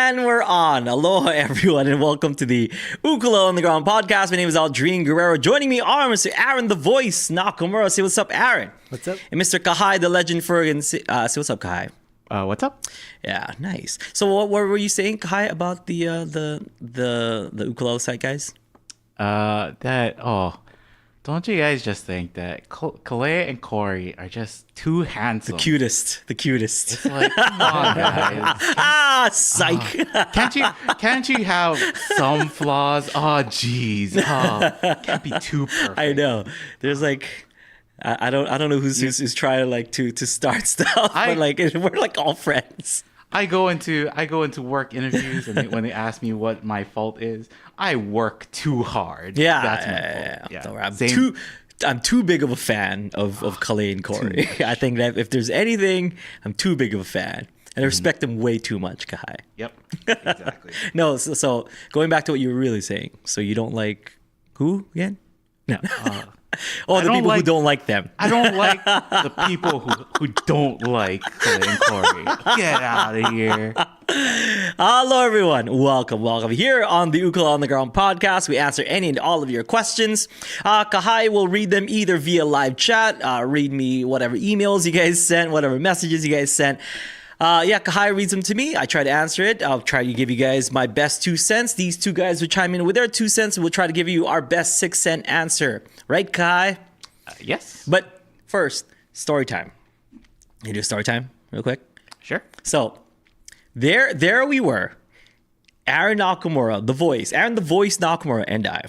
And we're on. Aloha, everyone, and welcome to the Ukulele on the Ground podcast. My name is Aldrine Guerrero. Joining me are Mr. Aaron the Voice Nakamura. Say what's up, Aaron. What's up? And Mr. Kahai the Legend Fergan. Say what's up, Kahai. What's up? Yeah, nice. So what were you saying, Kahai, about the Ukulele Site, guys? Don't you guys just think that Kalea and Corey are just too handsome? The cutest. It's like, come on, guys. Psych. Can't you have some flaws? Oh, jeez. Can't be too perfect. I know. There's like, I don't know who's trying to start stuff, but like we're like all friends. I go into work interviews, and when they ask me what my fault is, I work too hard. Yeah, that's my fault. Yeah. I'm too big of a fan of Kalei and Corey. I think that if there's anything, I'm too big of a fan. And I respect them way too much, Kahai. Yep, exactly. No, so going back to what you were really saying. So you don't like who again? No. The people who don't like them. I don't like the people who don't like Kalei and Corey. Get out of here. Hello, everyone. Welcome. Here on the Ukulele on the Ground podcast, we answer any and all of your questions. Kahai will read them either via live chat, read me whatever emails you guys sent, whatever messages you guys sent. Kahai reads them to me. I try to answer it. I'll try to give you guys my best 2 cents. These two guys will chime in with their 2 cents, and we'll try to give you our best 6-cent answer. Right, Kahai? Yes. But first, story time. You do story time real quick? Sure. So, there we were. Aaron Nakamura, the voice. Aaron the Voice Nakamura and I.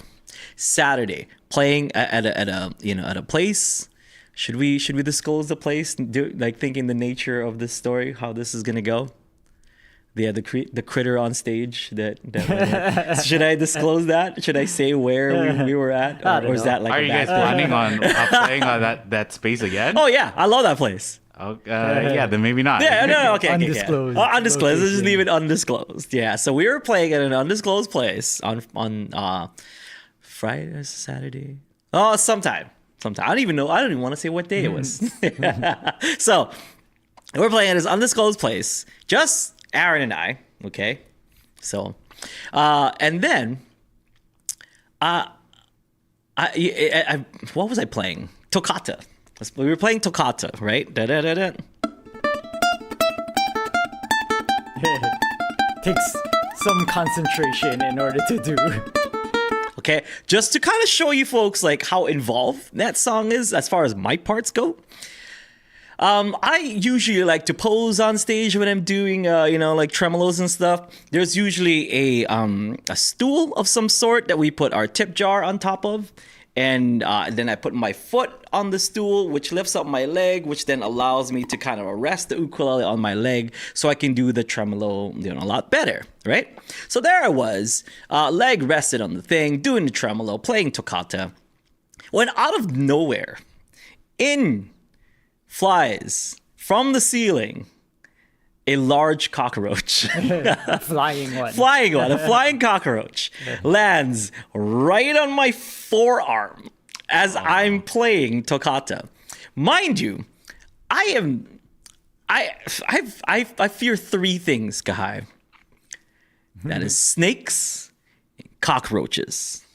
Saturday, playing at a place. Should we disclose the place? Thinking the nature of this story, how this is gonna go. The critter on stage. Should I disclose that? Should I say where we were at, or is that like? Are you guys planning on playing on that space again? Oh yeah, I love that place. Then maybe not. Yeah, no, okay. Undisclosed. Undisclosed. Let's just leave it undisclosed. Yeah, so we were playing at an undisclosed place on Friday or Saturday. Oh, sometime. I don't even know. I don't even want to say what day it was. So we're playing at this undisclosed place, just Aaron and I. Okay, so and then what was I playing? Toccata. We were playing Toccata, right? Takes some concentration in order to do. Okay, just to kind of show you folks like how involved that song is as far as my parts go. I usually like to pose on stage when I'm doing, like tremolos and stuff. There's usually a stool of some sort that we put our tip jar on top of. And then I put my foot on the stool, which lifts up my leg, which then allows me to kind of rest the ukulele on my leg so I can do the tremolo, a lot better, right? So there I was, leg rested on the thing, doing the tremolo, playing toccata. When out of nowhere, in flies from the ceiling a large cockroach. Flying one. A flying cockroach lands right on my forearm as I'm playing toccata. Mind you, I fear 3 things, Kahai. That is snakes and cockroaches.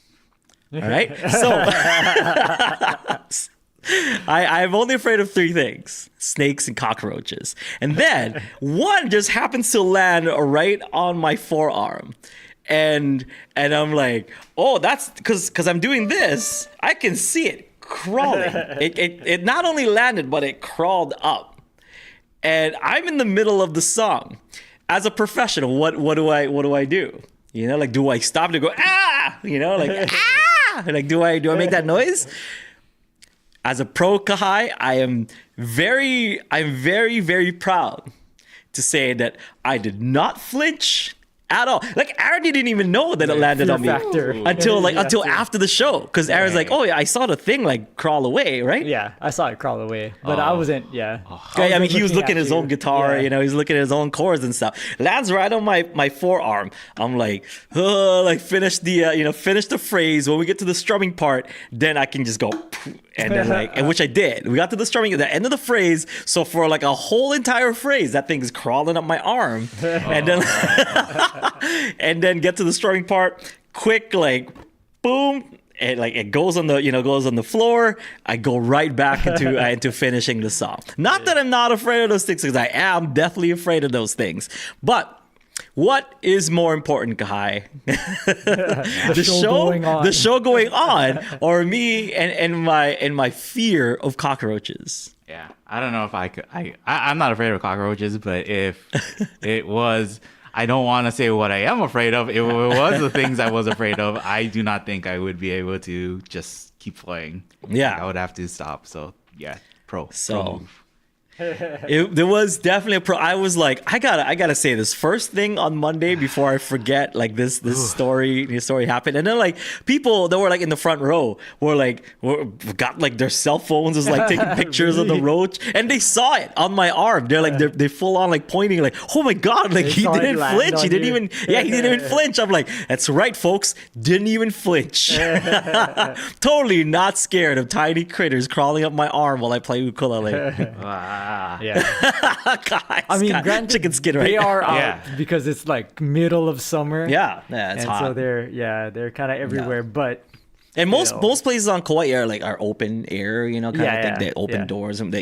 All right? So I'm only afraid of 3 things: snakes and cockroaches. And then one just happens to land right on my forearm. And I'm like, oh, that's because I'm doing this. I can see it crawling. It not only landed, but it crawled up. And I'm in the middle of the song. As a professional, what do I do? Do I stop to go, ah? Ah? Do I make that noise? As a pro Kahai, I'm very, very proud to say that I did not flinch at all. Like, Aaron didn't even know that it landed on me until after the show. Because Aaron's like, oh yeah, I saw the thing crawl away, right? Yeah, I saw it crawl away, but I wasn't. Yeah. He was looking at his own guitar. Yeah. He's looking at his own chords and stuff. Lands right on my forearm. I'm like, finish the phrase. When we get to the strumming part, then I can just go. And then and which I did. We got to the strumming at the end of the phrase. So for like a whole entire phrase, that thing is crawling up my arm. And then and then get to the strumming part, quick, like boom. And like it goes on the goes on the floor. I go right back into finishing the song. Not that I'm not afraid of those things, because I am definitely afraid of those things. But what is more important, Kai? The show going on, or me and my fear of cockroaches? Yeah, I don't know if I could. I'm not afraid of cockroaches, but if it was, I don't want to say what I am afraid of. If it was the things I was afraid of, I do not think I would be able to just keep playing. Yeah, I would have to stop. So yeah, pro move. There was definitely a pro. I was like, I gotta say this first thing on Monday before I forget. Like this story happened, and then like people that were like in the front row got like their cell phones, was like taking pictures of the roach, and they saw it on my arm. They're like they full on like pointing like, oh my god, like he didn't flinch. He didn't even flinch. I'm like, that's right, folks, didn't even flinch. Totally not scared of tiny critters crawling up my arm while I play ukulele. Yeah. Guys, I mean, granted, chicken skin right they now. are out because it's like middle of summer. Yeah, it's and hot. so they're kind of everywhere. But and most places on Kauai are open air, kind of thing. They open doors and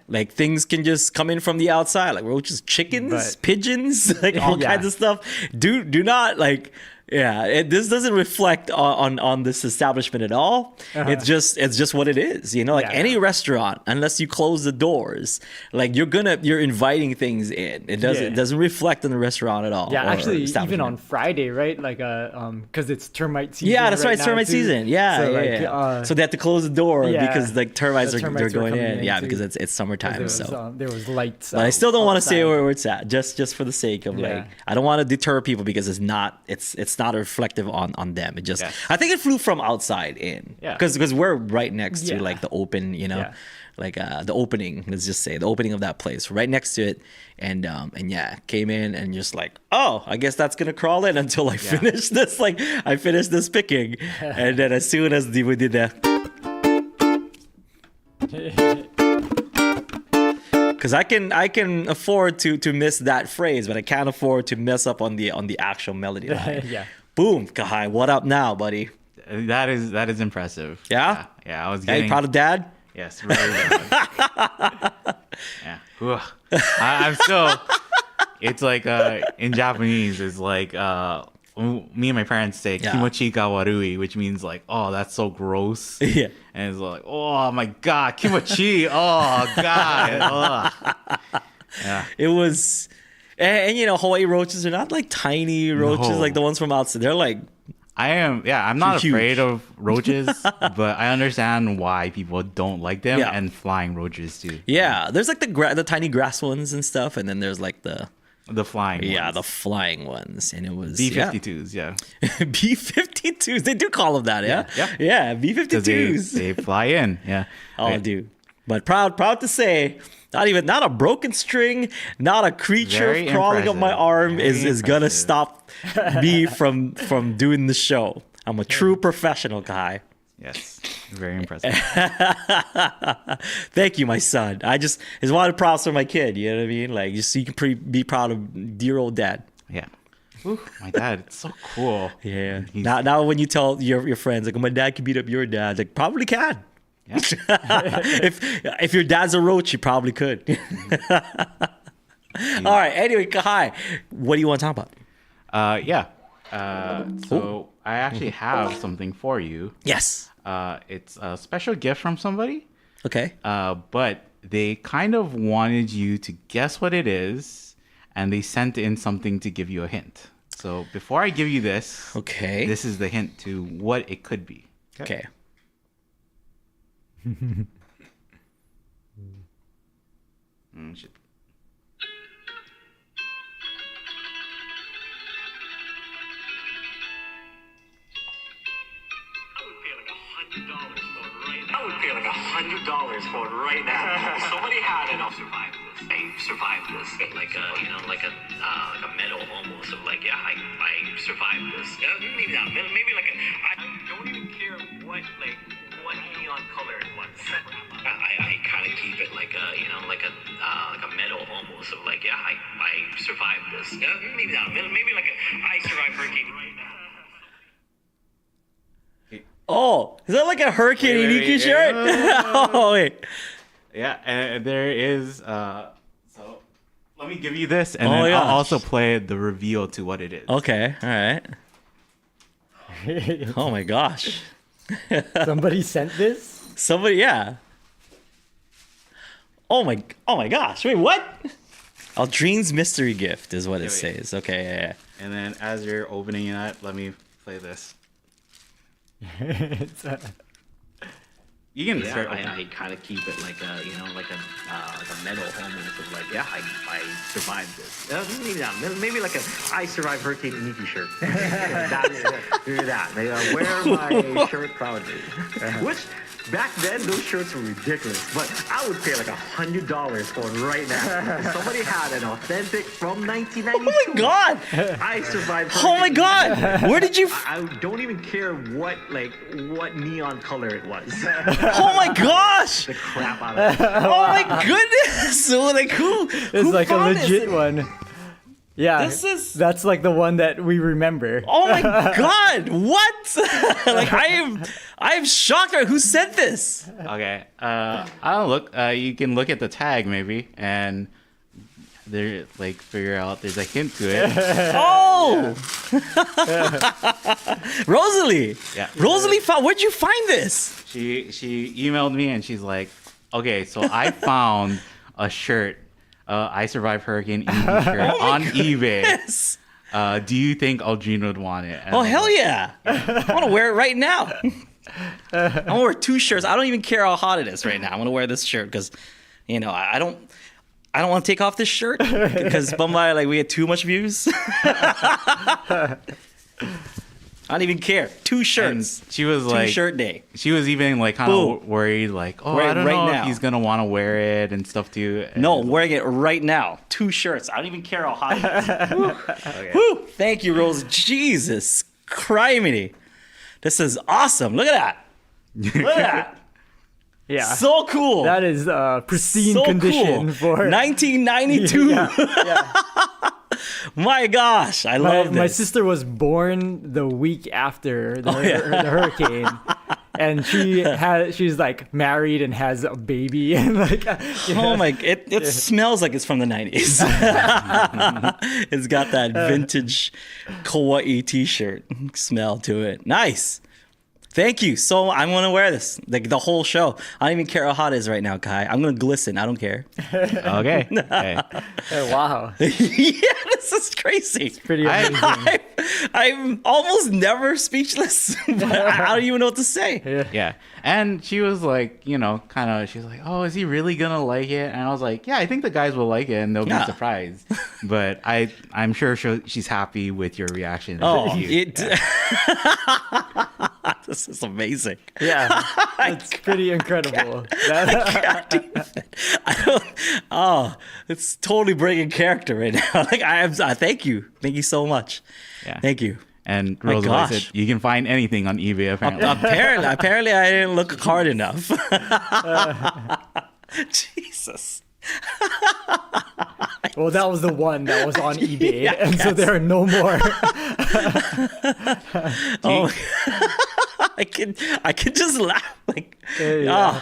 like things can just come in from the outside, like roaches, chickens, pigeons, like all kinds of stuff. Do not like. Yeah, this doesn't reflect on this establishment at all. It's just what it is, any restaurant, unless you close the doors, like you're inviting things in. It doesn't reflect on the restaurant at all. Yeah, actually, even on Friday, right? Like because it's termite season. Yeah, that's right, it's termite too. season. Yeah, so they have to close the door because like termites are going in. Yeah, because it's summertime. There was lights. But I still don't want to say where it's at, just for the sake of like I don't want to deter people, because it's not reflective on them. It just I think it flew from outside in. Yeah. Because we're right next to like the open, like the opening, let's just say the opening of that place, right next to it. And came in and just like, oh, I guess that's gonna crawl in until I finish this. Like I finished this picking. And then as soon as we did that, because I can afford to miss that phrase, but I can't afford to mess up on the actual melody line. Boom, Kahai, what up now, buddy? That is impressive. Yeah? Yeah, I was getting... you proud of Dad? Yes, really. Yeah. I'm still... It's like, in Japanese, it's like, me and my parents say, kimochi ga warui, which means like, oh, that's so gross. Yeah. And it's like, oh my God, kimochi, oh God. Yeah. It was... And Hawaii roaches are not like tiny roaches like the ones from outside. They're like I'm not afraid of roaches, but I understand why people don't like them, and flying roaches too. Yeah, there's like the tiny grass ones and stuff, and then there's like the flying ones. The flying ones, and it was B-52s, B-52s. They do call them that, yeah, B-52s. They fly in, dude. But proud to say, not a broken string, not a creature crawling up my arm is gonna stop me from doing the show. I'm a true professional guy. Yes, very impressive. Thank you, my son. It's a lot of props for my kid. You know what I mean? Like, just so you can be proud of dear old dad. Yeah. Ooh, my dad, it's so cool. Yeah. Now when you tell your friends like, my dad can beat up your dad, like, probably can. Yeah. if your dad's a roach, you probably could. All right. Anyway, Kahai, what do you want to talk about? So I actually have something for you. Yes. It's a special gift from somebody. Okay. But they kind of wanted you to guess what it is, and they sent in something to give you a hint. So before I give you this, this is the hint to what it could be. Okay. Shit. I would pay like $100 for it right now. Somebody had it. I'll survive this. I survived this. Like a medal almost of like, I survived this. Maybe not. Maybe like I don't even care what he neon color it was. I kind of keep it like a medal almost of like, yeah, I survived this. Yeah, maybe not a medal, maybe like I survived hurricane. Oh, is that like a Hurricane Iniki shirt? Oh, wait. Yeah, and there is. So let me give you this, and Oh, then yeah. I'll also play the reveal to what it is. Okay, all right. Oh my gosh. Somebody sent this? Somebody, yeah. Oh my gosh. Wait, what? Aldrine's mystery gift is what it says. Okay, yeah. And then as you're opening it, let me play this. You can start. I kind of keep it like a medal almost of like, yeah, I survived this. Maybe not, maybe like I survived Hurricane Iniki shirt. That. Wear my shirt proudly. Which back then those shirts were ridiculous, but I would pay like $100 for it right now. If somebody had an authentic from 1992. Oh my god. I survived. Oh my god. Where did you? I don't even care what neon color it was. Oh my gosh. The crap out of it. Oh my goodness. So like who? It's like a legit one. Yeah, that's like the one that we remember. Oh my god. What? Like I am shocked. Who sent this? Okay. I don't look. You can look at the tag maybe, and there like figure out there's a hint to it. Oh. Rosalie. Yeah. Rosalie found. Where'd you find this? She emailed me and she's like, okay, so I found a shirt. I survived Hurricane Iniki shirt on eBay. Yes. Do you think Aldrine would want it? And Oh I'm hell like, yeah! I want to wear it right now. I'm gonna wear 2 shirts. I don't even care how hot it is right now. I'm gonna wear this shirt because, I don't want to take off this shirt because Bombay we had too much views. I don't even care. 2 shirts. And she was 2 like, shirt day. she was even like kind Boom. of worried, like, oh, Wear it I don't right know now. if he's gonna want to wear it and stuff too. And No, I'm wearing it right now. 2 shirts. I don't even care how hot it is. Woo. Okay. Woo. Thank you, Rose. Jesus criminy. This is awesome. Look at that. Look at that. Yeah, So cool. that is pristine So condition cool. for 1992. Yeah. My gosh, I love this. My sister was born the week after the hurricane, and she's like married and has a baby and like. Oh my! It smells like it's from the 90s. It's got that vintage kawaii T-shirt smell to it. Nice. Thank you. So I'm gonna wear this like the whole show. I don't even care how hot it is right now, Kai. I'm gonna glisten. I don't care. Okay. Okay. Oh, wow, Yeah, this is crazy. pretty amazing. I'm almost never speechless. But I don't even know what to say. Yeah. And she was like, kind of, she's like, oh, is he really gonna like it? And I was like, yeah, I think the guys will like it and they'll Yeah. be surprised. But I'm sure she's happy with your reaction. Oh, Yeah. This is amazing. Yeah, it's pretty incredible. It's totally breaking character right now. Like thank you so much. Yeah. Thank you. And My Rosalie gosh. said you can find anything on eBay apparently. Apparently I didn't look hard enough. Jesus. Well, that was the one that was on eBay, and so there are no more. Oh, I can just laugh like Yeah.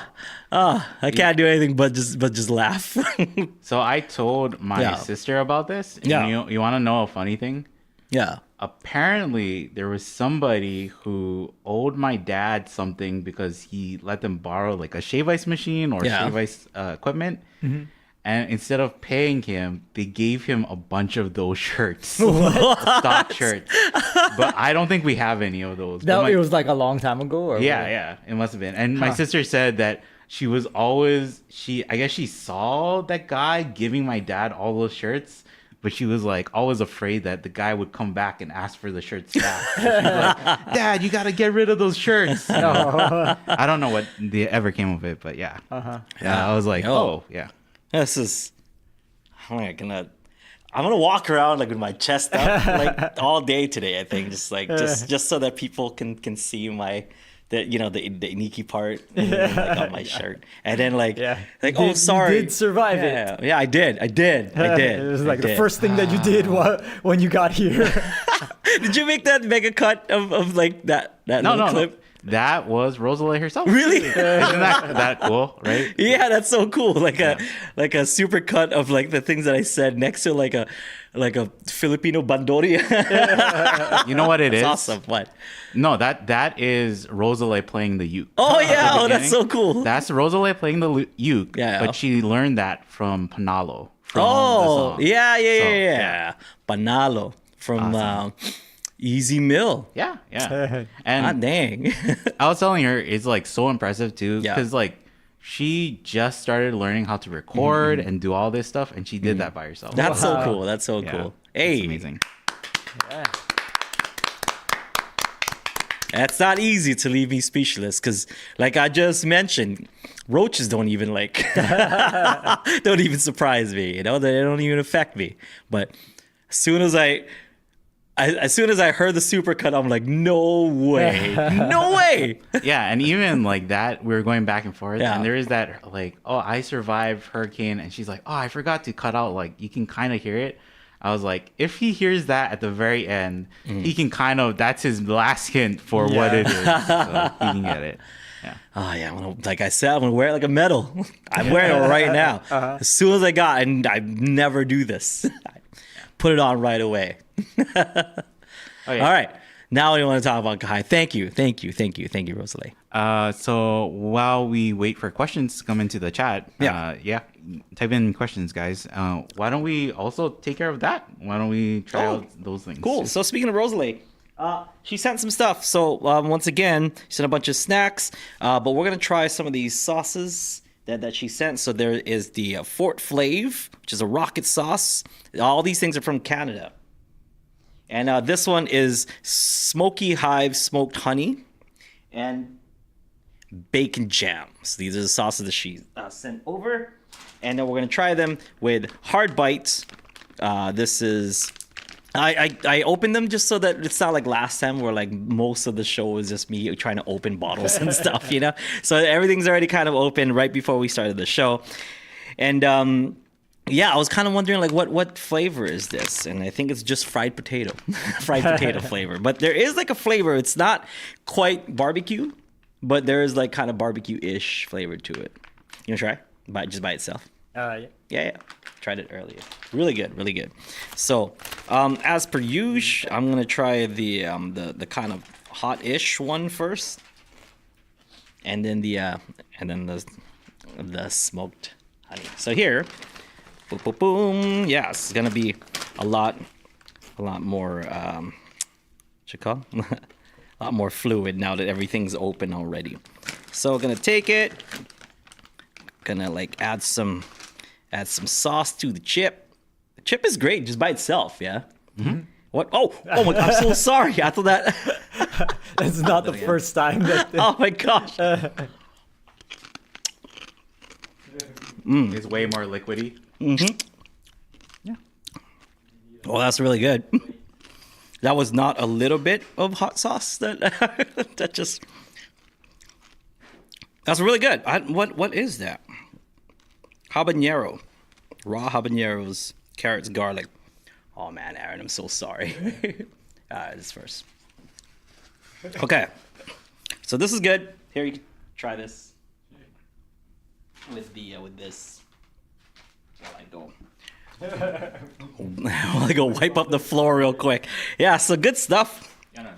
I can't do anything but just laugh. So I told my Yeah. sister about this. And Yeah. You want to know a funny thing? Yeah. Apparently, there was somebody who owed my dad something because he let them borrow like a shave ice machine or Yeah. shave ice equipment. And instead of paying him, they gave him a bunch of those shirts, stock shirts. But I don't think we have any of those. But It was like a long time ago, or yeah, it must have been. And my sister said that she was always I guess she saw that guy giving my dad all those shirts, but she was like always afraid that the guy would come back and ask for the shirts back. So she's like, Dad, you gotta get rid of those shirts. I don't know what ever came of it, but yeah. Yeah, I was like, oh yeah. This is. I'm gonna walk around like with my chest up like all day today. I think just so that people can see the iniki part like on my shirt, and then like You sorry, You did survive it. yeah, I did. It was like the first thing that you did when you got here. Did you make that mega cut of like that little clip? No. That was Rosalie herself. Really? Isn't that cool, right? Yeah, that's so cool. Like a super cut of like the things that I said next to like a Filipino bandoria. You know what it is? That's awesome. What? No, that is Rosalie playing the uke. Oh At the yeah, oh that's so beginning. cool. That's Rosalie playing the uke. Yeah. But she learned that from Panalo. From the Oh song. yeah. Panalo from Easy Mill. Yeah. Ah And dang. I was telling her it's like so impressive too, Yeah. because like she just started learning how to record and do all this stuff, and she did that by herself. That's so cool. That's so Yeah. cool. It's Hey, amazing. That's not easy to leave me speechless because, like I just mentioned, roaches don't even don't even surprise me. You know, they don't even affect me. But as soon as I heard the supercut, I'm like, no way, no way. Yeah, and even like that, we were going back and forth, Yeah. and there is that like, oh, I survived hurricane, and she's like, oh, I forgot to cut out, like you can kind of hear it. I was like, if he hears that at the very end, he can kind of, that's his last hint for what it is. So he can get it. Yeah. Oh yeah, like I said, I'm gonna wear it like a medal. I'm wearing it right now. As soon as I got, and I never do this. I put it on right away. Okay. All right. Now we want to talk about Kai. Thank you, Rosalie. So while we wait for questions to come into the chat, type in questions, guys. Why don't we also take care of that? Why don't we try out those things? Cool. So speaking of Rosalie, she sent some stuff. So once again, she sent a bunch of snacks, but we're gonna try some of these sauces that she sent. So there is the Fort Flav, which is a rocket sauce. All these things are from Canada. And this one is Smoky Hive Smoked Honey and Bacon Jam. So these are the sauces that she sent over. And then we're going to try them with Hard Bites. This is... I opened them just so that it's not like last time where like most of the show was just me trying to open bottles and stuff, you know? So everything's already kind of open right before we started the show. And... yeah, I was kind of wondering like what flavor is this, and I think it's just fried potato flavor. But there is like a flavor. It's not quite barbecue, but there is like kind of barbecue-ish flavor to it. You wanna try? Just by itself. Yeah. Yeah. Tried it earlier. Really good. So, as per usual, I'm gonna try the kind of hot-ish one first, and then the smoked honey. So here. Boom, boom, boom. Yeah, it's gonna be a lot more a lot more fluid now that everything's open already. So gonna take it, gonna like add some sauce to the chip. The chip is great just by itself, yeah. Mm-hmm. What? Oh my God, I'm so sorry. I thought that It's not the first time that. oh my gosh. It's way more liquidy. Mm-hmm. Yeah. Well, that's really good. That was not a little bit of hot sauce that that's really good. What is that? Habanero. Raw habaneros, carrots, garlic. Oh man, Aaron, I'm so sorry. This first. Okay. So this is good. Here, you can try this with this. While I go wipe up the floor real quick. Yeah, so good stuff. Yeah, no.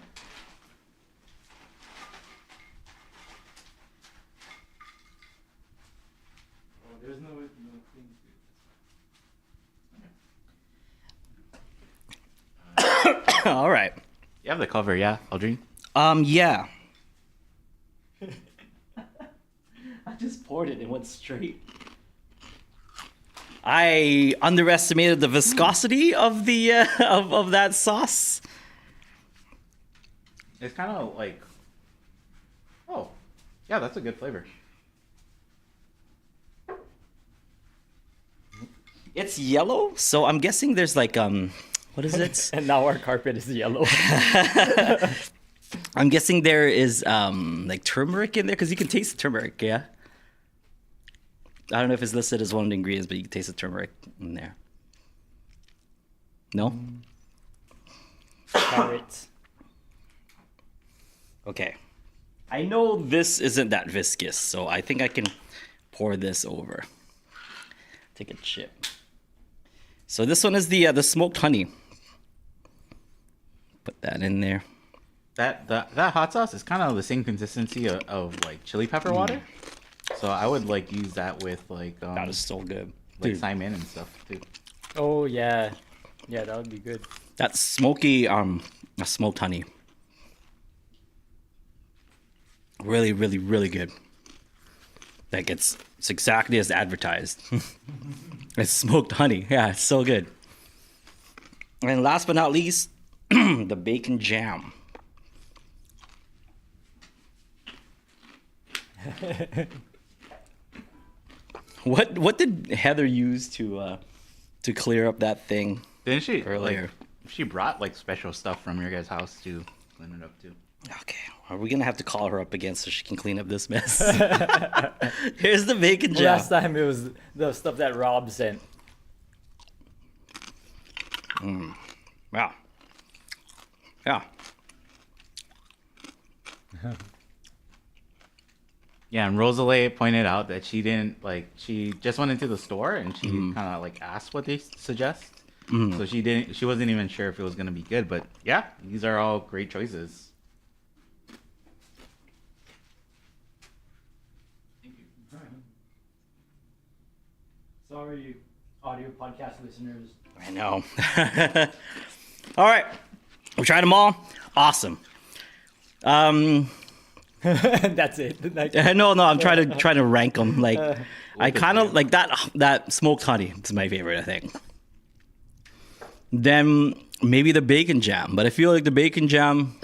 There's no thing. All right. You have the cover, yeah, Aldrine? Yeah. I just poured it and went straight. I underestimated the viscosity of the of that sauce. It's kind of like, oh, yeah, that's a good flavor. It's yellow, so I'm guessing there's like what is it? And now our carpet is yellow. I'm guessing there is like turmeric in there because you can taste the turmeric. Yeah. I don't know if it's listed as one of the ingredients, but you can taste the turmeric in there. No. Carrots. Okay. I know this isn't that viscous, so I think I can pour this over. Take a chip. So this one is the smoked honey. Put that in there. That hot sauce is kind of the same consistency of like chili pepper water. So I would like use that with like That is so good. like Dude, Simon and stuff too. Oh yeah, yeah, that would be good. that smoky smoked honey. Really, really, really good. Like it's exactly as advertised. It's smoked honey. Yeah, it's so good. And last but not least, the bacon jam. What did Heather use to clear up that thing Didn't she earlier? Like, she brought like special stuff from your guys' house to clean it up too. Okay, are we gonna have to call her up again so she can clean up this mess? Here's the bacon jam. Last time it was the stuff that Rob sent. Yeah. Yeah. Yeah, and Rosalie pointed out that she didn't like. She just went into the store and she kind of like asked what they suggest. So she didn't. She wasn't even sure if it was gonna be good. But yeah, these are all great choices. Sorry, audio podcast listeners. I know. All right, we tried them all. Awesome. That's it. Like, No, I'm trying to rank them. Like, I kind of like that smoked honey. It's my favorite, I think. Then maybe the bacon jam, but I feel like the bacon jam,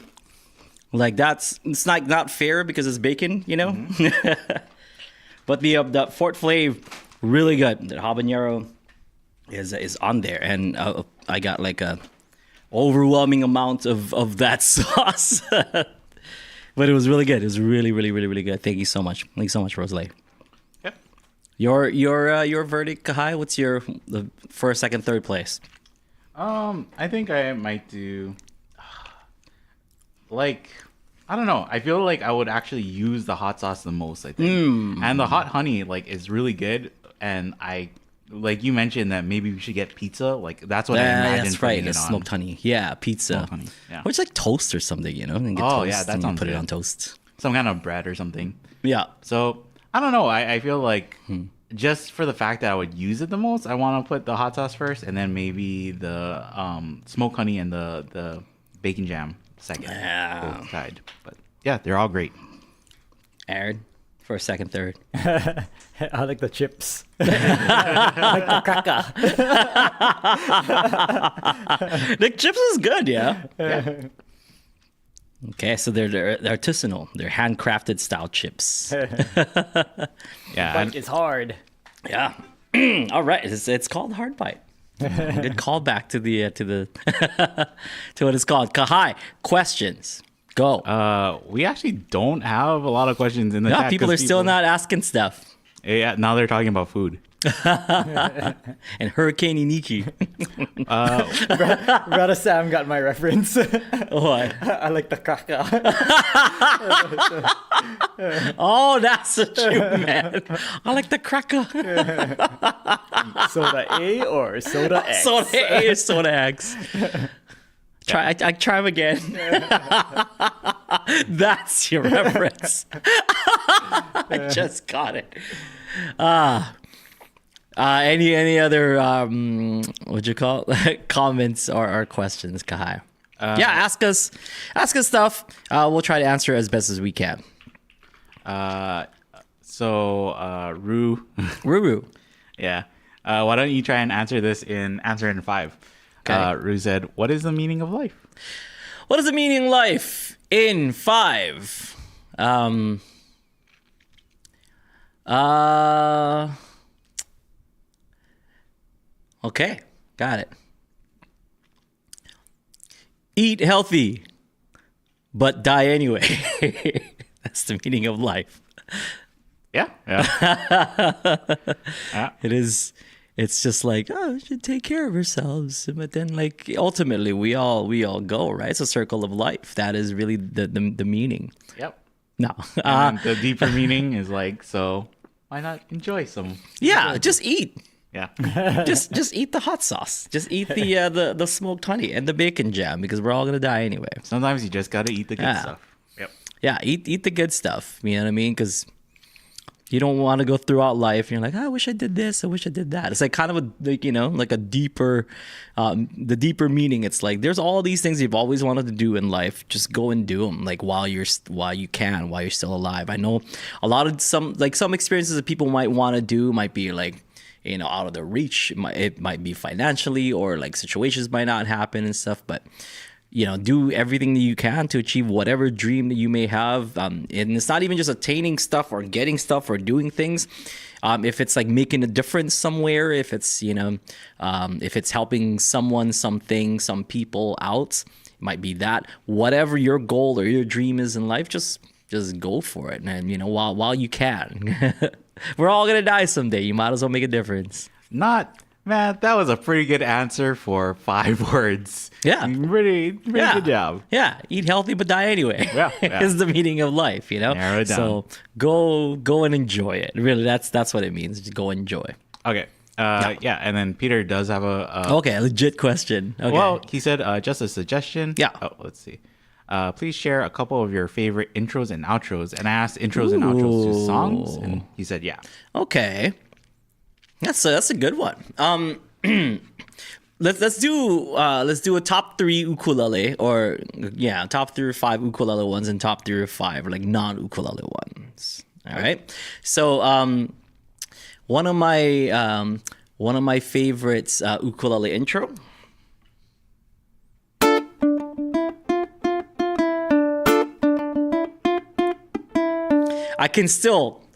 like it's not fair because it's bacon, you know. But the Fort Flav, really good. The habanero is on there, and I got like a overwhelming amount of that sauce. But it was really good. It was really, really, really, really good. Thank you so much. Thank you so much, Rosalie. Yep. Your verdict, Kahai? What's the first, second, third place? I think I might do. Like, I don't know. I feel like I would actually use the hot sauce the most. I think, and the hot honey like is really good. And like you mentioned that maybe we should get pizza. Like that's what I imagine. That's right. putting It's it on. smoked honey. Yeah, pizza. Smoked honey, yeah. Or it's like toast or something, you know? And get Oh, toast yeah, that and you sounds put it good. on toast. Some kind of bread or something. Yeah. So I don't know. I feel like just for the fact that I would use it the most, I want to put the hot sauce first, and then maybe the smoked honey and the bacon jam second. Yeah. Both tied. But yeah, they're all great. Aaron, first, second, third. I like the chips. I like the caca. The chips is good, yeah. Okay, so they're artisanal. They're handcrafted style chips. Yeah. But it's hard. Yeah. All right. It's called hard bite. Good callback to the to what it's called. Kahai, questions. Go. We actually don't have a lot of questions in the Yeah, chat. people 'cause are still not asking stuff. Yeah, now they're talking about food. And Hurricane Iniki. Brother Sam got my reference. What? I like the caca. Oh, that's what you meant. I like the cracker. Soda A or Soda X? Soda A or Soda X. I try them again. That's your reference. I just got it. Any other what'd you call it? Comments or questions, Kahai? Yeah, ask us stuff. We'll try to answer as best as we can. Rue. Ruru. Yeah. Why don't you try and answer this in 5? Okay. Rue said, "What is the meaning of life?" What is the meaning of life in 5? Okay, got it. Eat healthy. but die anyway. That's the meaning of life. Yeah. Yeah. It is. It's just like, oh, we should take care of ourselves. But then, like, ultimately, we all go, right? It's a circle of life. That is really the meaning. Yep. No. And the deeper meaning is like, so why not enjoy some? Yeah, just eat. Yeah. Just eat the hot sauce. Just eat the smoked honey and the bacon jam because we're all gonna die anyway. Sometimes you just gotta eat the good stuff. Yep. Yeah, eat the good stuff. You know what I mean? Because you don't want to go throughout life and you're like, oh, I wish I did this, I wish I did that. It's like kind of like a deeper, the deeper meaning. It's like there's all these things you've always wanted to do in life. Just go and do them, like while you're still alive. I know a lot of some experiences that people might want to do might be like, out of their reach. It might be financially, or like situations might not happen and stuff, but do everything that you can to achieve whatever dream that you may have. And it's not even just attaining stuff or getting stuff or doing things. If it's like making a difference somewhere, if it's, if it's helping someone, something, some people out, it might be that. Whatever your goal or your dream is in life, just go for it. And, while you can. We're all going to die someday. You might as well make a difference. Man, that was a pretty good answer for 5 words. Yeah. Pretty good job. Yeah. Eat healthy but die anyway. Yeah. Is the meaning of life, Narrow it down. So go and enjoy it. Really, that's what it means. Just go enjoy. Okay. Yeah. And then Peter does have a okay, legit question. Okay. Well, he said just a suggestion. Yeah. Oh, let's see. Please share a couple of your favorite intros and outros. And I asked intros and outros to songs, and he said, yeah. Okay. That's a good one. Let's do a top 3 ukulele, or top 3 or 5 ukulele ones and top 3 or 5 like non-ukulele ones. All right. So one of my favorites ukulele intro.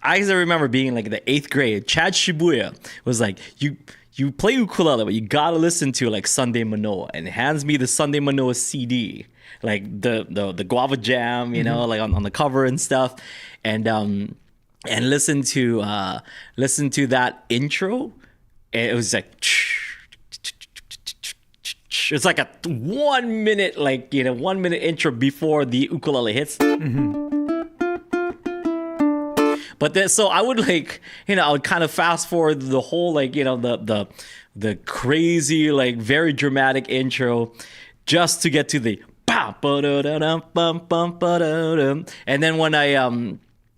I remember being like in the 8th grade. Chad Shibuya was like, you play ukulele, but you gotta listen to like Sunday Manoa, and hands me the Sunday Manoa CD, like the Guava Jam, like on the cover and stuff, and listen to that intro. And it was like, it's like a 1 minute, 1 minute intro before the ukulele hits. But then, so I would I would kind of fast forward the whole, the crazy, very dramatic intro just to get to the and then when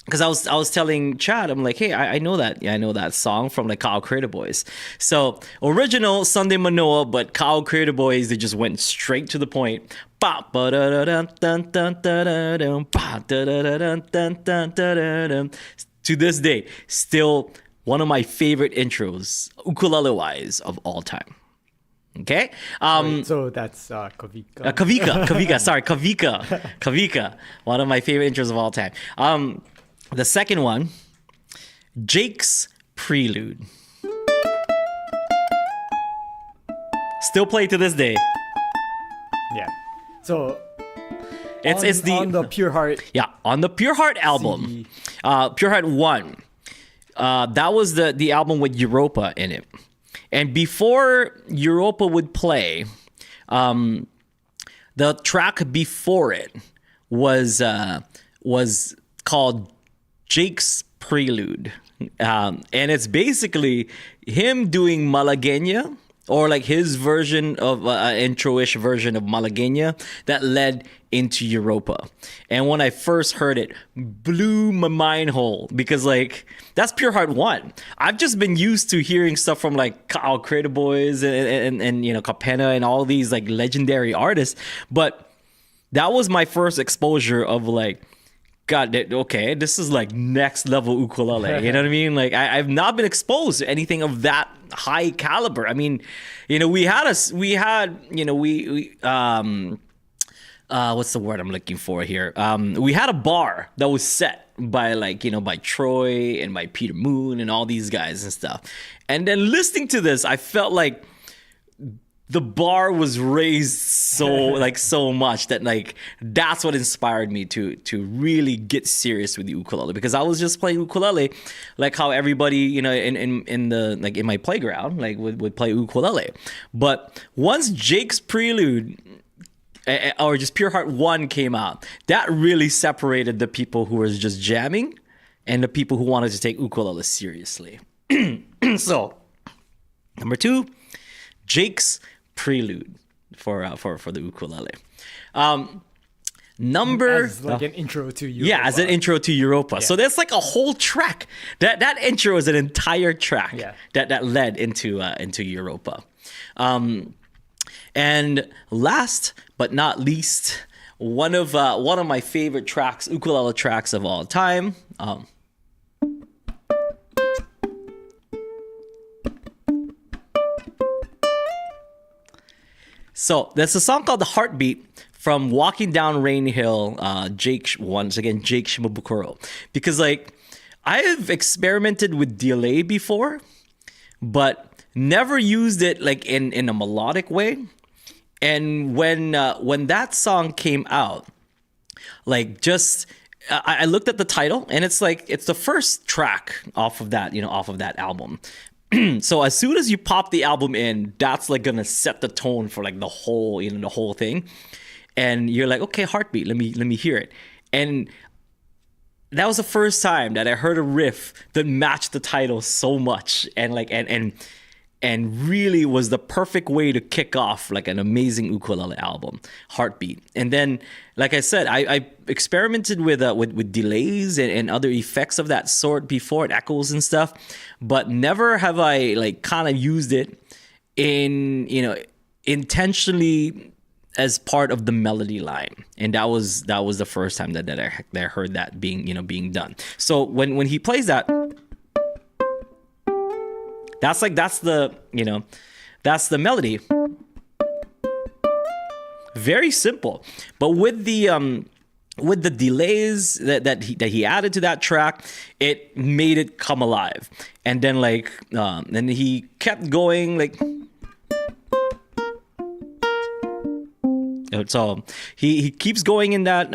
because I was telling Chad, I'm like, hey, I know that song from like Kyle Creator Boys. So original Sunday Manoa, but Kyle Creator Boys, they just went straight to the point. To this day, still one of my favorite intros, ukulele-wise, of all time. Okay? So that's Kavika. Kavika. One of my favorite intros of all time. The second one, Jake's Prelude. Still played to this day. Yeah. So it's on the Pure Heart. Yeah, on the Pure Heart album. Pure Heart 1. That was the album with Europa in it. And before Europa would play, the track before it was called Jake's Prelude. And it's basically him doing Malagueña, or like his version of intro-ish version of Malagueña that led into Europa. And when I first heard it, blew my mind whole, because that's Pure Heart 1. I've just been used to hearing stuff from like Kyle Creator Boys and Capena and all these like legendary artists, but that was my first exposure of like, God, okay, this is like next level ukulele. You know what I mean? Like I've not been exposed to anything of that high caliber. I mean, we had what's the word I'm looking for here? We had a bar that was set by by Troy and by Peter Moon and all these guys and stuff. And then listening to this, I felt like the bar was raised so much that like that's what inspired me to really get serious with the ukulele, because I was just playing ukulele like how everybody, you know, in the like in my playground like would play ukulele. But once Jake's Prelude or just Pure Heart 1 came out, that really separated the people who were just jamming and the people who wanted to take ukulele seriously. So number 2, Jake's Prelude for the ukulele. As like an intro to Europa. Yeah, as an intro to Europa. Yeah. So that's like a whole track. That intro is an entire track that led into Europa. And last but not least, one of my favorite tracks, ukulele tracks of all time. So there's a song called "The Heartbeat" from Walking Down Rain Hill. Jake Shimabukuro, because like I've experimented with delay before, but never used it like in a melodic way. And when that song came out, like just I looked at the title, and it's like it's the first track off of that album. So as soon as you pop the album in, that's like gonna set the tone for like the whole thing. And you're like, okay, Heartbeat, let me hear it. And that was the first time that I heard a riff that matched the title so much, and like and really was the perfect way to kick off like an amazing ukulele album, Heartbeat. And then, like I said, I experimented with delays and other effects of that sort before, and echoes and stuff, but never have I like kind of used it in, you know, intentionally as part of the melody line. And that was the first time that I heard that being done. So when he plays that, that's the melody. Very simple, but with the delays that he added to that track, it made it come alive. And then then he kept going like. So he keeps going in that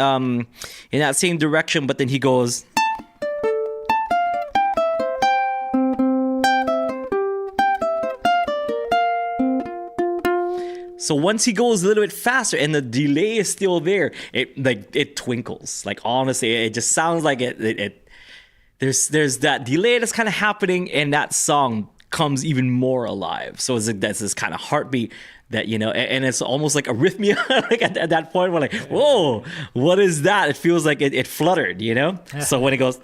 same direction, but then he goes. So once he goes a little bit faster and the delay is still there, it twinkles. Like honestly, it just sounds like it there's that delay that's kind of happening, and that song comes even more alive. So it's like that's this kind of heartbeat that, you know, and it's almost like arrhythmia. Like at that point, we're like, whoa, what is that? It feels like it fluttered, you know? So when it goes.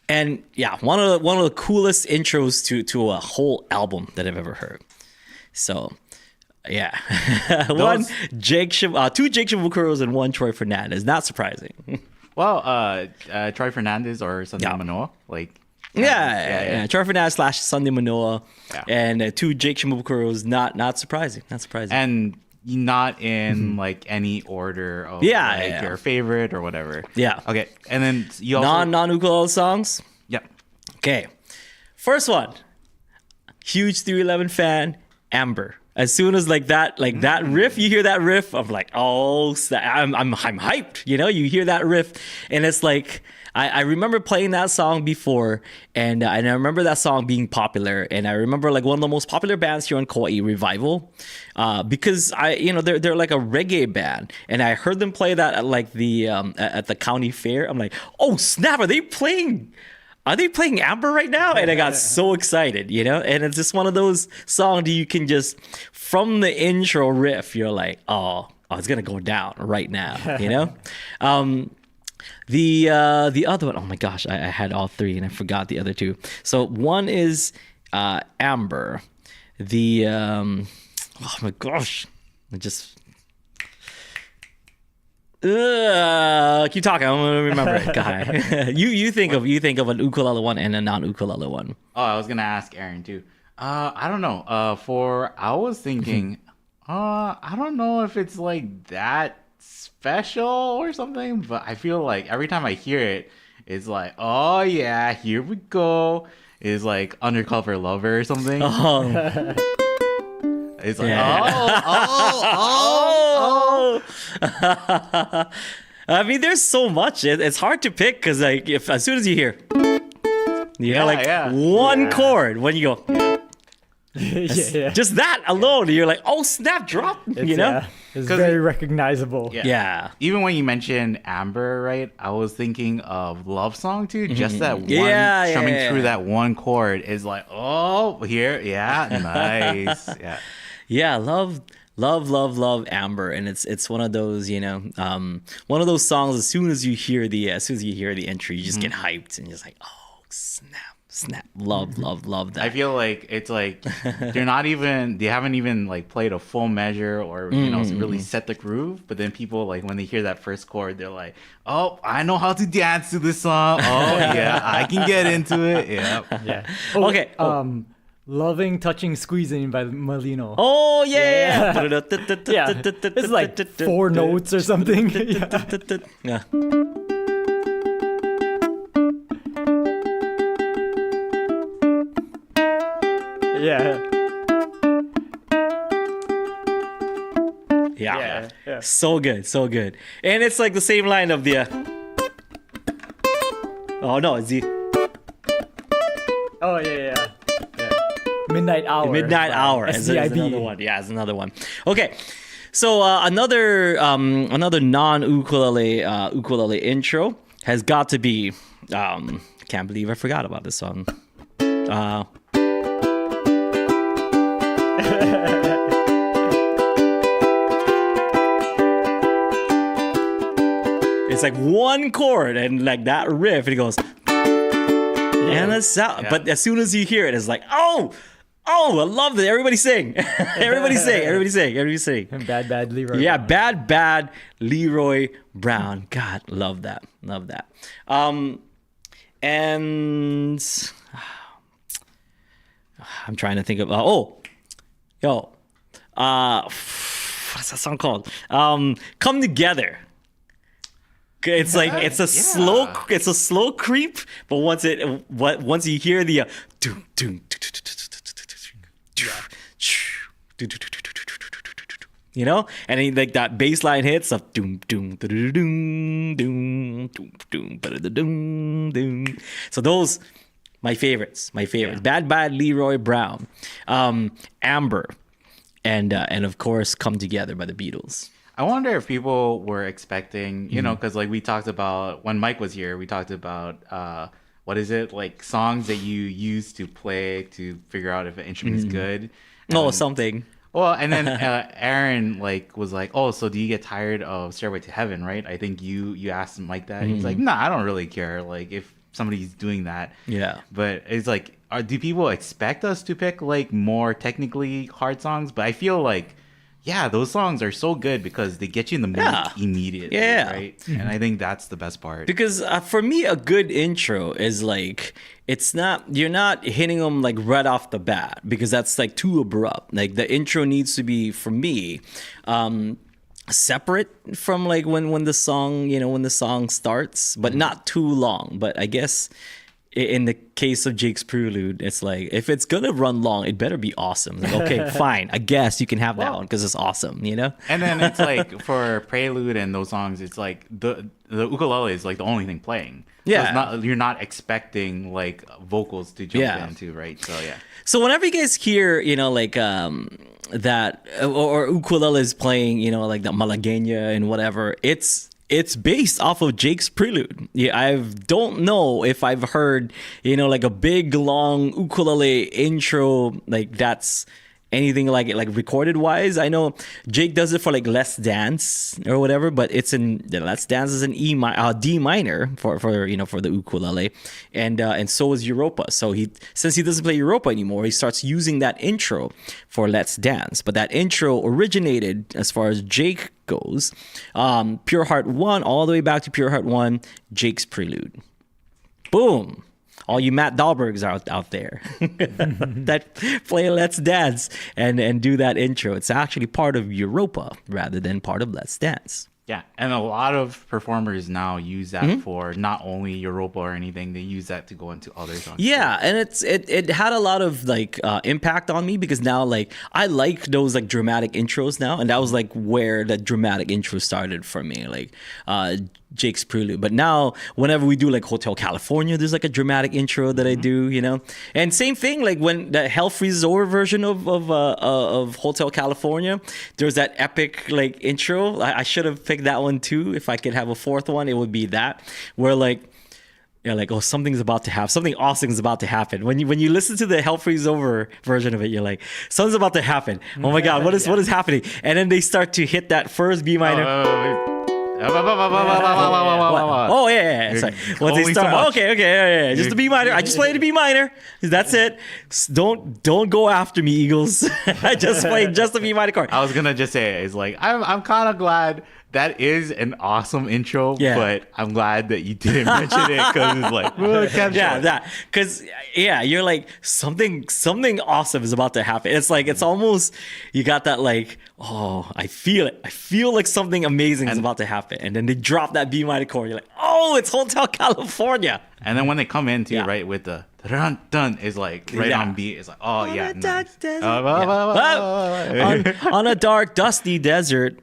And yeah, one of the coolest intros to a whole album that I've ever heard. So yeah, two Jake Shimabukuros and one Troy Fernandez. Not surprising. Well, Troy Fernandez or Sunday Manoa, like. Yeah. Troy Fernandez / Sunday Manoa, and two Jake Shimabukuros. Not surprising. Not surprising. And not in like any order of your favorite or whatever. Yeah. Okay. And then you also non-ukulele songs. Yep. Okay. First one. Huge 311 fan, Amber. As soon as that riff, you hear that riff, I'm like, oh, I'm hyped. You know, you hear that riff, and it's like I remember playing that song before, and I remember that song being popular, and I remember like one of the most popular bands here in Kauai, Revival, because they're like a reggae band, and I heard them play that at like at the county fair. I'm like, oh snap, are they playing Amber right now? And I got so excited, you know? And it's just one of those songs that you can just, from the intro riff, you're like, oh, it's going to go down right now, you know? The other one, oh my gosh, I had all three and I forgot the other two. So one is Amber. Oh my gosh, I just... keep talking. I'm gonna remember it, guy. you think of an ukulele one and a non-ukulele one. Oh, I was gonna ask Aaron too. I don't know. I was thinking I don't know if it's like that special or something, but I feel like every time I hear it, it's like, oh yeah, here we go. It's like Undercover Lover or something. Oh. It's like, Yeah. oh. I mean, there's so much. It's hard to pick because like if as soon as you hear, one chord when you go, yeah. just that alone, you're like, oh snap, drop. It's very recognizable. Yeah. Even when you mentioned Amber, right? I was thinking of Love Song too. Just that one strumming through that one chord is like, oh, here, nice, yeah. Yeah, love Amber, and it's one of those, one of those songs. As soon as you hear the intro, you just get hyped and you're just like, oh snap, love that. I feel like it's like they haven't even like played a full measure or really set the groove. But then people like when they hear that first chord, they're like, oh, I know how to dance to this song. Oh yeah, I can get into it. Yeah. Okay. Loving, Touching, Squeezing by Molino. Oh yeah. Yeah. It's like 4 notes or something. Yeah. Yeah. So good. And it's like the same line of the oh no, it's the Oh yeah. Midnight Hour. Midnight Hour is another one. Yeah, it's another one. Okay. So another non-ukulele ukulele intro has got to be can't believe I forgot about this song. It's like one chord and like that riff, it goes and the sound. Yeah. But as soon as you hear it, it's like, oh, I love it. Everybody sing. Everybody sing. And Bad Leroy. Yeah, Bad Leroy Brown. God, love that. And I'm trying to think of what's that song called? Come Together. It's like it's a slow creep, but once you hear the and then like that bass line hits of doom doom doom doom doom doom doom doom. So those my favorites. Bad Leroy Brown, Amber, and of course Come Together by the Beatles. I wonder if people were expecting, because like we talked about when Mike was here, we talked about what is it, like songs that you use to play to figure out if an instrument is good. Something. Well, and then Aaron was like, oh, so do you get tired of Stairway to Heaven, right? I think you asked him like that. He's like, nah, I don't really care. Like if somebody's doing that. Yeah. But it's like, do people expect us to pick like more technically hard songs? But I feel like, yeah, those songs are so good because they get you in the mood immediately, right? Mm-hmm. And I think that's the best part. Because for me, a good intro is like, you're not hitting them like right off the bat because that's like too abrupt. Like the intro needs to be, for me, separate from like when the song starts, but not too long. But I guess in the case of Jake's Prelude, it's like, if it's gonna run long, it better be awesome. Like, okay, fine, I guess you can have that one because it's awesome, And then it's like for Prelude and those songs, it's like the ukulele is like the only thing playing. Yeah, so you're not expecting like vocals to jump into, right? So yeah. So whenever you guys hear, that or ukulele is playing, like the Malagueña and whatever, it's based off of Jake's Prelude. Yeah, I don't know if I've heard, like a big long ukulele intro like that's anything like it, like recorded wise. I know Jake does it for like Let's Dance or whatever, but it's in Let's Dance is an D minor for the ukulele, and so is Europa. So since he doesn't play Europa anymore, he starts using that intro for Let's Dance. But that intro originated, as far as Jake goes, Pure Heart 1 all the way back to Pure Heart 1, Jake's Prelude. Boom. all you Matt Dahlbergs out there that play Let's Dance and do that intro. It's actually part of Europa rather than part of Let's Dance. Yeah, and a lot of performers now use that for not only Europa or anything. They use that to go into other songs. Yeah, and it had a lot of like impact on me because now like I like those like dramatic intros now, and that was like where the dramatic intro started for me, like Jake's Prelude. But now whenever we do like Hotel California, there's like a dramatic intro that I do, you know. And same thing like when the Hell Freezes Over version of Hotel California, there's that epic like intro. I should have picked that one too. If I could have a fourth one, it would be that where like you're like, oh, something awesome is about to happen. When you listen to the Hell Freeze Over version of it, you're like, something's about to happen. Oh my God, what is happening? And then they start to hit that first B minor. Oh yeah. It's like once they start, okay, just the B minor. I just played the B minor. That's it. Don't go after me, Eagles. I just played just the B minor chord. I was gonna just say it's like I'm kind of glad. That is an awesome intro, but I'm glad that you didn't mention it because it's like, you're like something awesome is about to happen. It's like it's almost you got that like, oh, I feel it. I feel like something amazing is about to happen, and then they drop that B minor chord. You're like, oh, it's Hotel California. And then when they come in too, right with the dun dun is like right on beat. It's like, oh on yeah, nice. On a dark, dusty desert.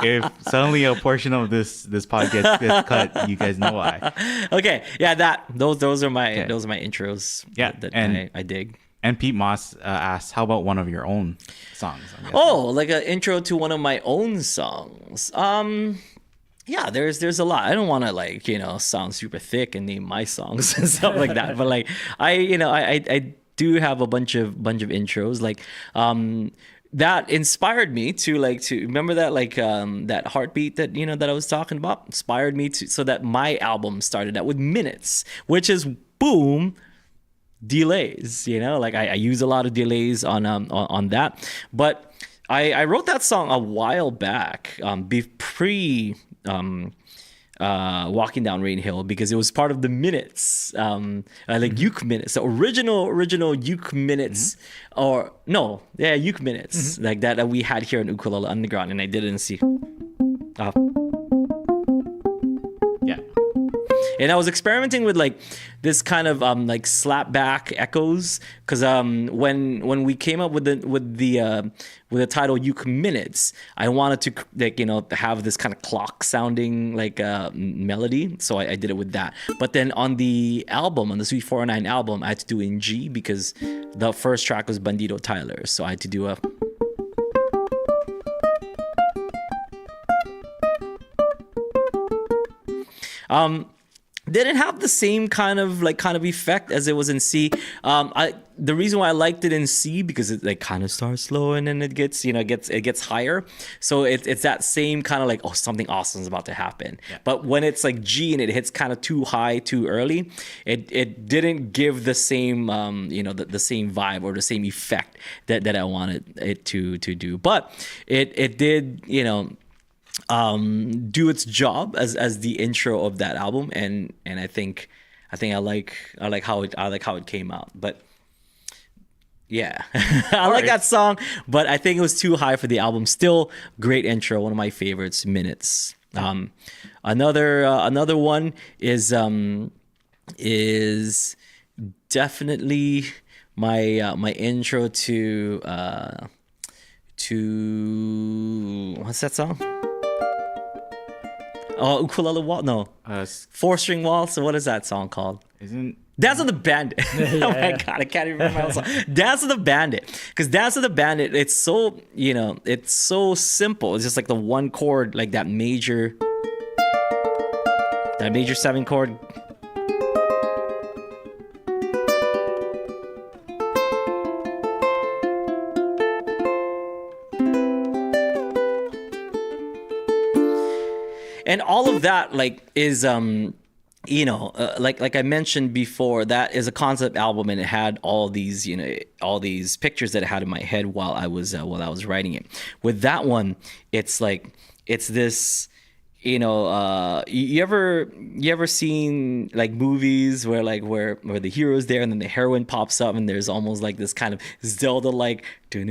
if suddenly a portion of this podcast gets cut, you guys know why. Okay, yeah, those are my intros. Yeah, that I dig. And Pete Moss asked, "How about one of your own songs?" Oh, like an intro to one of my own songs. Yeah, there's a lot. I don't want to like sound super thick and name my songs and stuff like that, but like I do have a bunch of intros like that inspired me to remember that that heartbeat that that I was talking about inspired me to so that my album started out with minutes, which is boom delays. Like I use a lot of delays on that, but I wrote that song a while back, pre Walking Down Rain Hill, because it was part of the minutes, uke minutes, the original uke minutes, uke minutes, like that we had here in Ukulele Underground, and I did it in C. And I was experimenting with like this kind of like slapback echoes, because when we came up with the title Uke Minutes, I wanted to have this kind of clock sounding like melody, so I did it with that. But then on the album, on the Sweet 409 album, I had to do it in G because the first track was Bandito Tyler, so I had to do a. Didn't have the same kind of effect as it was in C. The reason why I liked it in C because it like kind of starts slow and then it gets higher. So it's that same kind of like, oh, something awesome is about to happen. Yeah. But when it's like G and it hits kind of too high too early, it didn't give the same the same vibe or the same effect that I wanted it to do. But it did do its job as the intro of that album, and I think I like how it came out. But yeah, I like that song, but I think it was too high for the album. Still great intro, one of my favorites, Minutes. Another one is definitely my intro to what's that song? Oh, Ukulele Waltz? No. 4-string Waltz? So what is that song called? Dance of the Bandit. Oh my God, I can't even remember my own song. Dance of the Bandit. Because Dance of the Bandit, it's so, it's so simple. It's just like the one chord, like that major 7 chord. And all of that, is, like I mentioned before, that is a concept album, and it had all these, all these pictures that I had in my head while I was writing it. With that one, it's like, it's this, you ever seen like movies where the hero's there and then the heroine pops up and there's almost like this kind of Zelda like like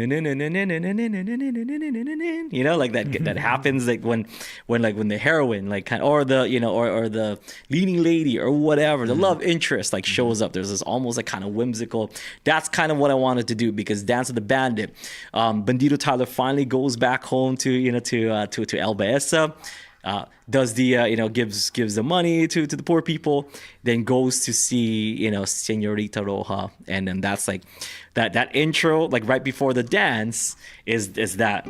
that happens like when the heroine like kind or the or the leading lady or whatever, the love interest like shows up. There's this almost like kind of whimsical. That's kind of what I wanted to do, because Dance of the Bandit, Bandito Tyler finally goes back home to El Baeza. Does the gives the money to the poor people, then goes to see Señorita Roja, and then that's like that intro like right before the dance is that,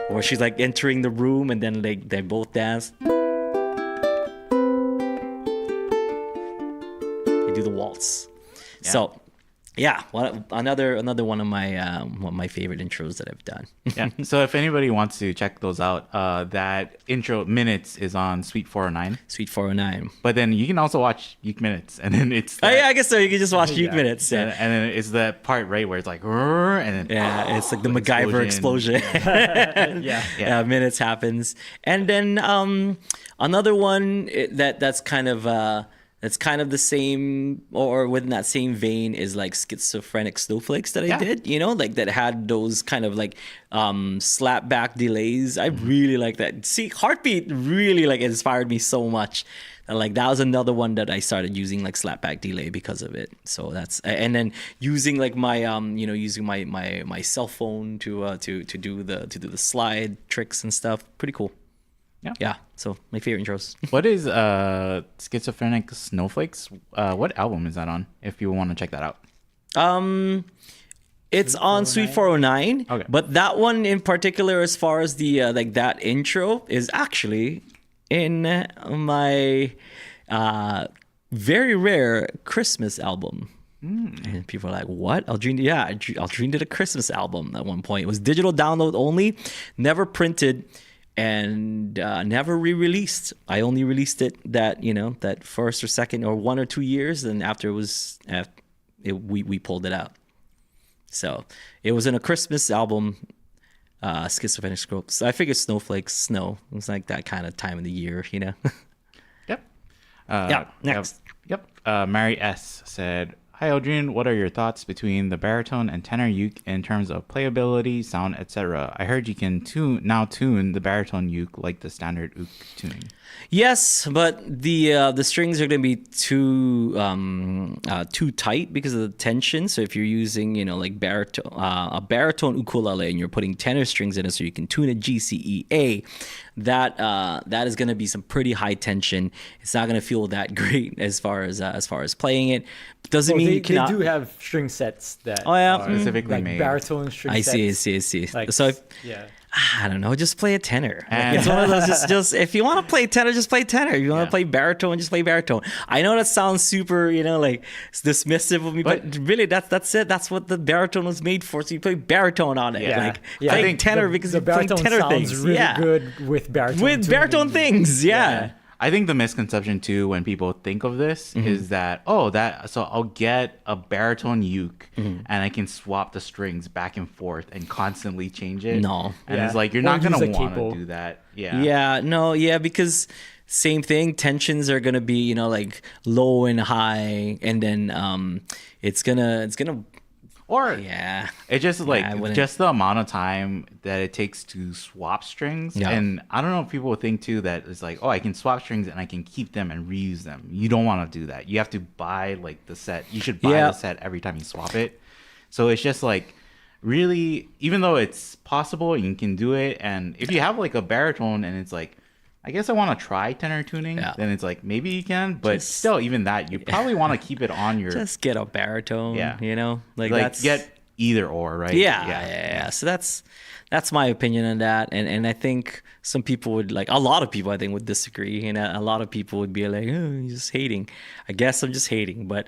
or she's like entering the room and then they both dance. They do the waltz. Yeah. So. Yeah, another one of my favorite intros that I've done. Yeah. So if anybody wants to check those out, that intro minutes is on Suite 409. Suite 409. But then you can also watch Uke Minutes, and then it's I guess so. You can just watch Uke Minutes. Yeah. And then it's that part right where it's like, and then it's like the MacGyver explosion. Yeah. Minutes happens, and then another one that's kind of. It's kind of the same, or within that same vein, is like Schizophrenic Snowflakes that I did, like that had those kind of like slapback delays. I really like that. See, Heartbeat really like inspired me so much. And like that was another one that I started using like slapback delay because of it. So that's, and then using like my using my cell phone to do the slide tricks and stuff. Pretty cool. Yeah. So my favorite intros. What is Schizophrenic Snowflakes? What album is that on? If you want to check that out. It's on Suite 409. Okay. But that one in particular, as far as the like that intro, is actually in my very rare Christmas album. And people are like, what? Aldrine? Yeah, Aldrine did a Christmas album at one point. It was digital download only, never printed, and never re-released. I only released it that first or second or 1 or 2 years, and after we pulled it out. So it was in a Christmas album, Schizophrenic Scopes. I figured snowflakes, snow. It was like that kind of time of the year, Yep. Next. Yep. Mary S. said, "Hi Aldrine, what are your thoughts between the baritone and tenor uke in terms of playability, sound, etc.? I heard you can now tune the baritone uke like the standard uke tuning." Yes, but the strings are going to be too tight because of the tension. So if you're using like a baritone ukulele and you're putting tenor strings in it so you can tune a GCEA, that is going to be some pretty high tension. It's not going to feel that great as far as playing it. Doesn't mean you cannot. They do have string sets that are specifically like made. baritone string I sets. see. Like, so I don't know, just play a tenor. Like, it's one of those, just if you want to play tenor, just play tenor. If you want to play baritone, just play baritone. I know that sounds super, like dismissive of me, but really that's it. That's what the baritone was made for. So you play baritone on it. I think tenor because the you play baritone tenor sounds things. really good with baritone. With baritone things, yeah. I think the misconception too when people think of this is that so I'll get a baritone uke and I can swap the strings back and forth and constantly change it. No. And it's like you're not gonna want to do that. Because same thing, tensions are gonna be like low and high, and then it's gonna it's just just the amount of time that it takes to swap strings. And I don't know if people think too that it's like, I can swap strings and I can keep them and reuse them. You don't want to do that. You have to buy like the set. You should buy the set every time you swap it. So it's just like, really, even though it's possible and you can do it, and if you have like a baritone and it's like, I guess I want to try tenor tuning, then it's like, maybe you can, but still, even that, you probably want to keep it on your... Just get a baritone, Like that's... get either or, right? Yeah. So that's my opinion on that. And I think some people would a lot of people I think would disagree. A lot of people would be like, you're just hating. I guess I'm just hating, but...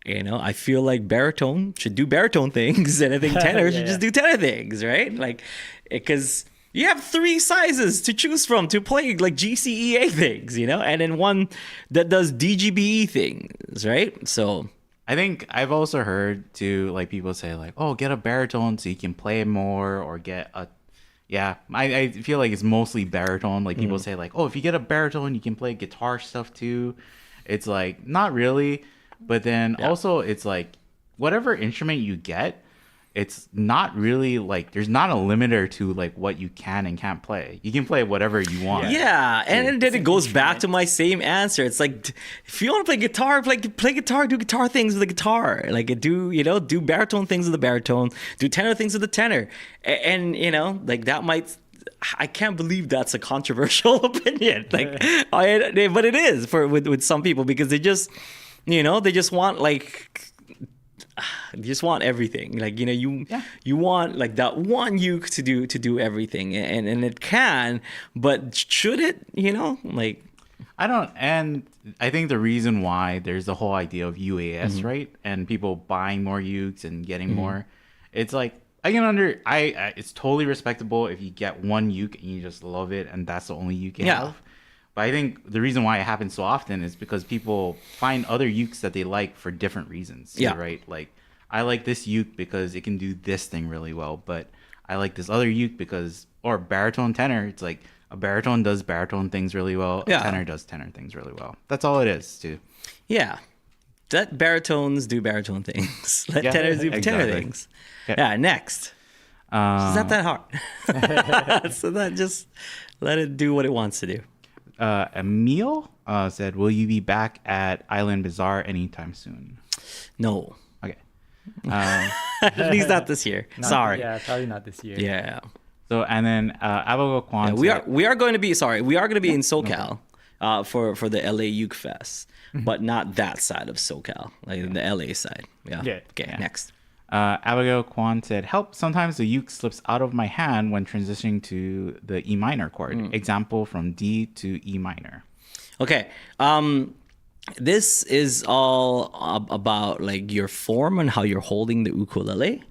I feel like baritone should do baritone things, and I think tenor should just do tenor things, right? Like, because you have 3 sizes to choose from to play like GCEA things, and then one that does DGBE things, right? So I think I've also heard too, like people say like, get a baritone so you can play more, or get a Yeah, I feel like it's mostly baritone. Like people say like, oh, if you get a baritone, you can play guitar stuff too. It's like, not really. But then also it's like, whatever instrument you get, it's not really like, there's not a limiter to like what you can and can't play. You can play whatever you want. Yeah, and then it goes back to my same answer. It's like, if you want to play guitar, play guitar, do guitar things with the guitar. Like do baritone things with the baritone, do tenor things with the tenor. And like that might, I can't believe that's a controversial opinion. Like, but it is with some people, because they just, they just want like, you just want everything. Like, you want like that one uke to do everything, and it can, but should it? Like, I don't, and I think the reason why there's the whole idea of UAS, right? And people buying more ukes and getting more. It's like, I it's totally respectable if you get one uke and you just love it and that's the only uke you have. But I think the reason why it happens so often is because people find other ukes that they like for different reasons. Yeah. Right? Like, I like this uke because it can do this thing really well, but I like this other uke because, or baritone tenor, it's like a baritone does baritone things really well, a tenor does tenor things really well. That's all it is, too. Yeah. Let baritones do baritone things. Let tenors do tenor things. Yeah, next. It's not that hard. So that just let it do what it wants to do. Emil said, will you be back at Island Bazaar anytime soon? No. Okay. At least not this year. Sorry. Yeah, probably not this year. Yeah. So, and then Abigail Kwan we are going to be in SoCal for the LA Uke Fest, but not that side of SoCal, like the LA side. Yeah. Okay, next. Abigail Kwan said, help, sometimes the uke slips out of my hand when transitioning to the E minor chord. Example from D to E minor. Okay. This is all about like your form and how you're holding the ukulele.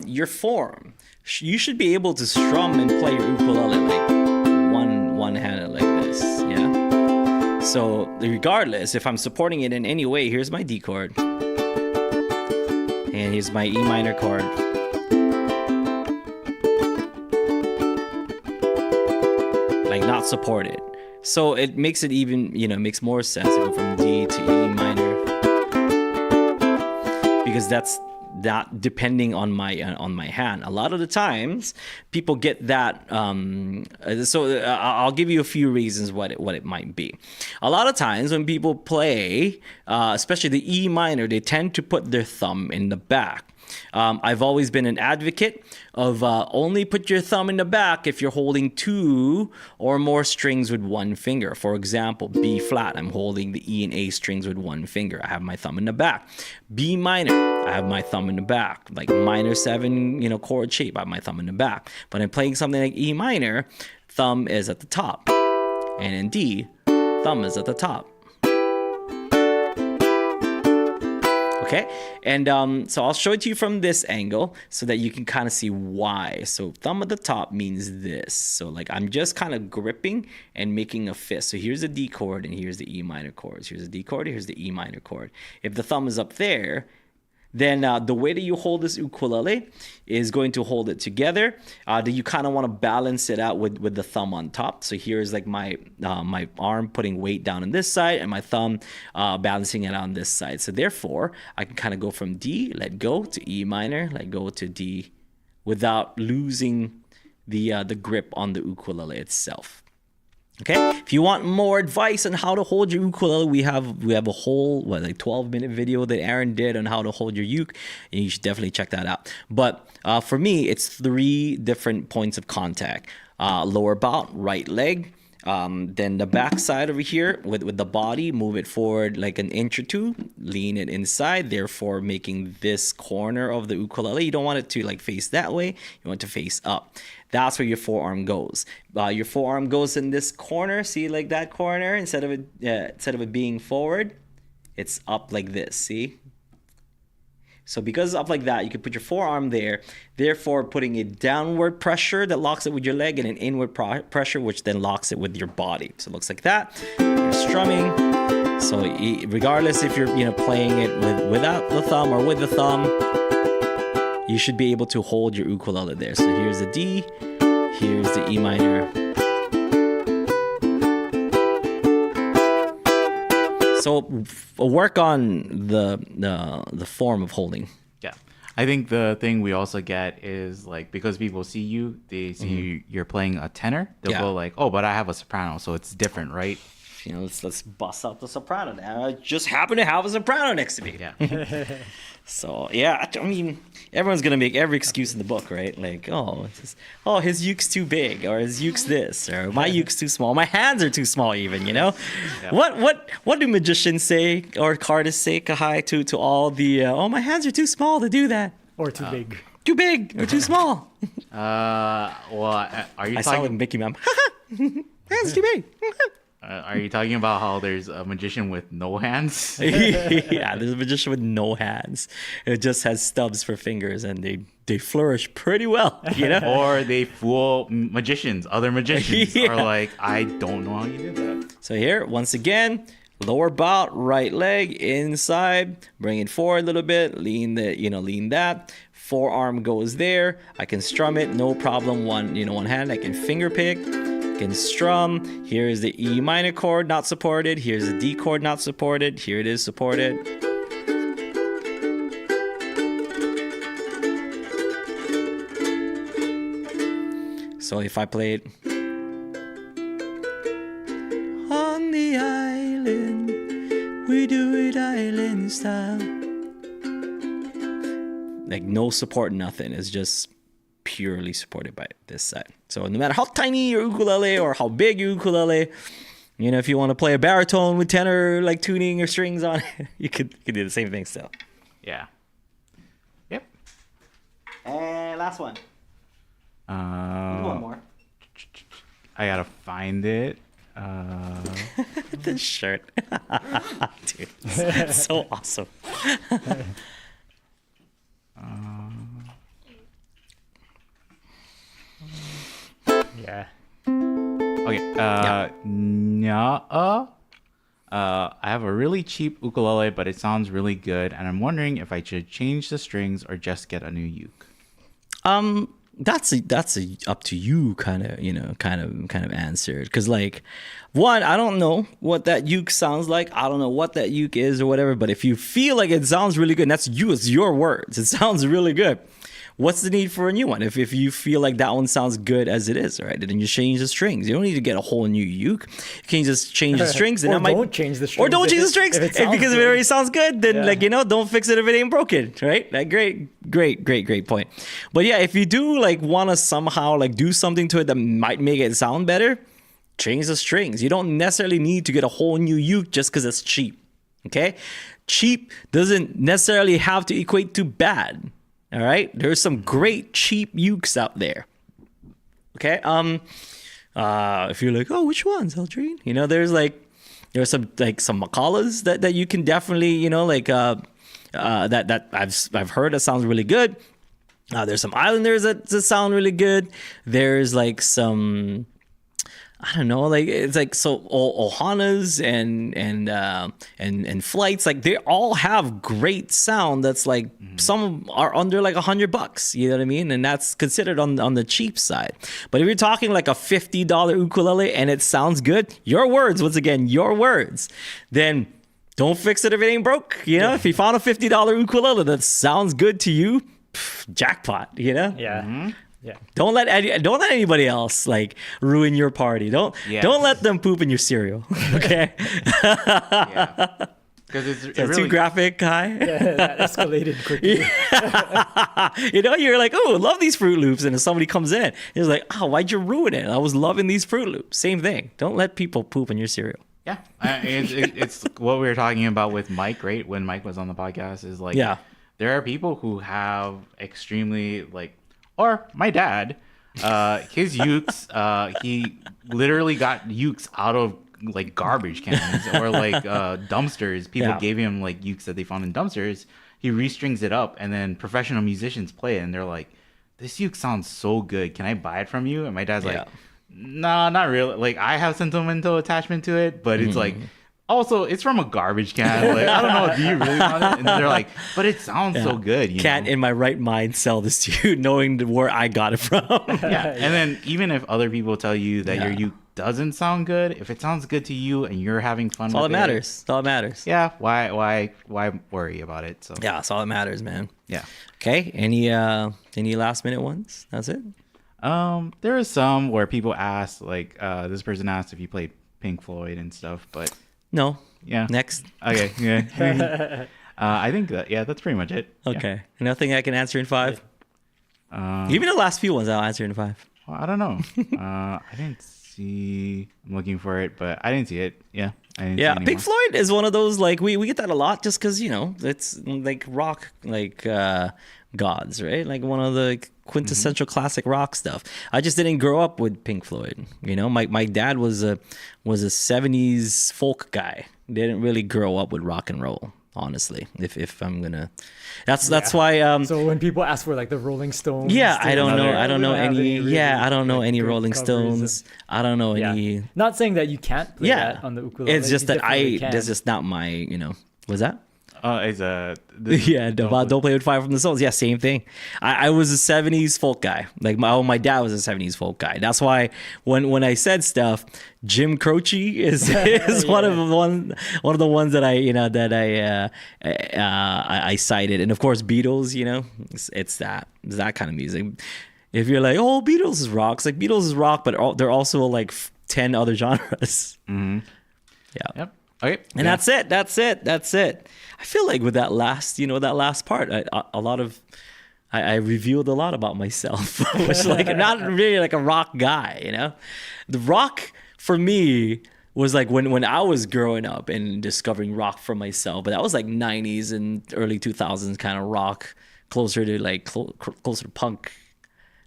Your form, you should be able to strum and play your ukulele like one-handed like this. Yeah. So regardless, if I'm supporting it in any way, here's my D chord. And here's my E minor chord. Like, not supported. So it makes it even, makes more sense to go from D to E minor. Because that's that depending on my hand. A lot of the times people get that. So I'll give you a few reasons what it might be. A lot of times when people play, especially the E minor, they tend to put their thumb in the back. I've always been an advocate of only put your thumb in the back if you're holding 2 or more strings with one finger. For example, B flat, I'm holding the E and A strings with one finger. I have my thumb in the back. B minor, I have my thumb in the back. Like minor 7, chord shape, I have my thumb in the back. But I'm playing something like E minor, thumb is at the top. And in D, thumb is at the top. Okay, and so I'll show it to you from this angle so that you can kind of see why. So thumb at the top means this. So like I'm just kind of gripping and making a fist. So here's the D chord and here's the E minor chords. Here's the D chord, here's the E minor chord. If the thumb is up there, then the way that you hold this ukulele is going to hold it together. You kind of want to balance it out with the thumb on top. So here's like my arm putting weight down on this side and my thumb balancing it on this side. So therefore, I can kind of go from D, let go, to E minor, let go to D, without losing the grip on the ukulele itself. Okay, if you want more advice on how to hold your ukulele, we have a whole 12-minute video that Aaron did on how to hold your uke, and you should definitely check that out. But for me, it's 3 different points of contact: lower bout, right leg, then the back side over here with the body, move it forward like an inch or 2, lean it inside, therefore making this corner of the ukulele. You don't want it to like face that way, you want it to face up. That's where your forearm goes. Your forearm goes in this corner. See, like that corner. Instead of it being forward, it's up like this. See. So because it's up like that, you can put your forearm there. Therefore, putting a downward pressure that locks it with your leg, and an inward pressure which then locks it with your body. So it looks like that. You're strumming. So regardless if you're playing it without the thumb or with the thumb, you should be able to hold your ukulele there. So here's the D, Here's the E minor. So work on the form of holding. Yeah. I think the thing we also get is like, because people see you, they see you're playing a tenor, they'll go like, oh, but I have a soprano, so it's different, right? You know, let's bust out the soprano now. I just happen to have a soprano next to me. Yeah. So yeah, I mean, everyone's gonna make every excuse in the book, right? Like, his uke's too big, or his uke's this, or my uke's too small. My hands are too small, even. You know, Yeah. What do magicians say or cardists say, Kahai, to all the my hands are too small to do that, Or too big. too big or too small? Well, are you I sound like talking? Mickey Mouse. Hands too big. Are you talking about how there's a magician with no hands? Yeah, there's a magician with no hands. It just has stubs for fingers, and they flourish pretty well, you know? Or they fool magicians. Other magicians Yeah. are like, I don't know how you did that. So here, once again, lower bout, right leg inside, bring it forward a little bit, lean that. Forearm goes there. I can strum it, no problem. One hand, I can finger pick. Can strum. Here's the E minor chord not supported. Here's the D chord not supported. Here it is supported. So if I play it on the island, we do it island style. Like no support, nothing. It's just purely supported by this side. So no matter how tiny your ukulele or how big your ukulele, you know, if you want to play a baritone with tenor like tuning or strings on it, you could do the same thing still. Yeah. Yep. And last one. One more. I gotta find it. This shirt. Dude, it's so awesome. Yeah. Okay. I have a really cheap ukulele, but it sounds really good, and I'm wondering if I should change the strings or just get a new uke. That's a up to you kind of answer, because like, one, I don't know what that uke sounds like. I don't know what that uke is or whatever, but if you feel like it sounds really good, and that's you, it's your words, it sounds really good, what's the need for a new one? If you feel like that one sounds good as it is, right? Then you change the strings. You don't need to get a whole new uke. You can just change the strings, and Or that might don't change the or strings don't if change the it- strings if it sounds because if it good. already sounds good, then Yeah. don't fix it if it ain't broken, right? Like great point. But yeah, if you do like want to somehow like do something to it that might make it sound better, change the strings. You don't necessarily need to get a whole new uke just because it's cheap. Okay, cheap doesn't necessarily have to equate to bad. All right, there's some great cheap ukes out there. Okay, if you're like, oh, which ones, Aldrine? You know, there's some Macalas that you can definitely, that I've heard that sounds really good. There's some Islanders that sound really good. There's like some, I don't know, like it's like so Ohanas and flights, like they all have great sound. That's like some are under like $100. You know what I mean? And that's considered on the cheap side. But if you're talking like a $50 ukulele and it sounds good, your words, once again, your words, then don't fix it if it ain't broke. You know, if you found a $50 ukulele that sounds good to you, jackpot. You know? Yeah. Yeah. Don't let anybody else like ruin your party. Don't let them poop in your cereal. Okay. Yeah. Because it's That's too graphic, Kai. That escalated quickly. You know, you're like, oh, love these Fruit Loops, and if somebody comes in, he's like, oh, why'd you ruin it? I was loving these Fruit Loops. Same thing. Don't let people poop in your cereal. Yeah, it's what we were talking about with Mike, right? When Mike was on the podcast, is like, there are people who have extremely like, or my dad, his ukes, he literally got ukes out of like garbage cans or like dumpsters. People gave him like ukes that they found in dumpsters. He restrings it up, and then professional musicians play it, and they're like, "This uke sounds so good. Can I buy it from you?" And my dad's like, "No, not really. Like I have sentimental attachment to it, but it's like Also, it's from a garbage can. Like, I don't know. Do you really want it? And they're like, but it sounds so good. You Can't know? in my right mind sell this to you, knowing where I got it from. Yeah. And then even if other people tell you that your Yeah. uke doesn't sound good, if it sounds good to you and you're having fun, That's all with that it, matters. That's all that matters. yeah. Why worry about it? So Yeah, that's all that matters, man. yeah. Okay. Any last minute ones? That's it. There are some where people ask, like, this person asked if you played Pink Floyd and stuff, but No. yeah. Next. Okay. Yeah. I think that's pretty much it. Yeah. Okay. Nothing I can answer in 5. Give me the last few ones. I'll answer in 5. Well, I don't know. I didn't see. I'm looking for it, but I didn't see it. Yeah. I didn't see Yeah, any Pink more. Floyd is one of those, like, we get that a lot just because, it's like rock, like gods, right? Like one of the quintessential classic rock stuff. I just didn't grow up with Pink Floyd. My dad was a 70s folk guy. Didn't really grow up with rock and roll, honestly. If I'm gonna, that's why. So when people ask for like the Rolling Stones, Yeah, I don't know. another- I don't know we don't have any. any really, Yeah, I don't know like, any good Rolling covers Stones. I don't know yeah. any. Not saying that you can't play Yeah, that on the ukulele. it's just you that definitely can. that's just not my. Was that? It's Yeah, don't play with fire from the Stones. Yeah, same thing. I was a 70s folk guy. Like my dad was a 70s folk guy. That's why when I said stuff, Jim Croce is one of the ones that I cited, and of course Beatles. It's that kind of music. If you're like, oh, Beatles is rock, it's like Beatles is rock, but they're also like 10 other genres. Mm-hmm. Yeah. Yep. Okay. And that's it. I feel like with that last part, I revealed a lot about myself, which like I'm not really like a rock guy, The rock for me was like when I was growing up and discovering rock for myself, but that was like 90s and early 2000s kind of rock, closer to like closer to punk.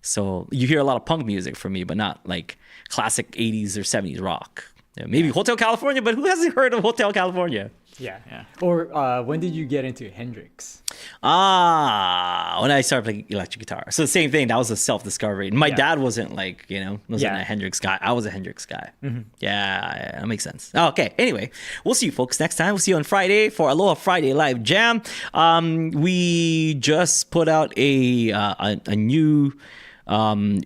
So you hear a lot of punk music from me, but not like classic 80s or 70s rock. Yeah, maybe Hotel California, but who hasn't heard of Hotel California? Yeah. Or when did you get into Hendrix? When I started playing electric guitar. So the same thing. That was a self-discovery. And my dad wasn't like, wasn't a Hendrix guy. I was a Hendrix guy. Mm-hmm. Yeah, that makes sense. Okay. Anyway, we'll see you folks next time. We'll see you on Friday for Aloha Friday Live Jam. We just put out a new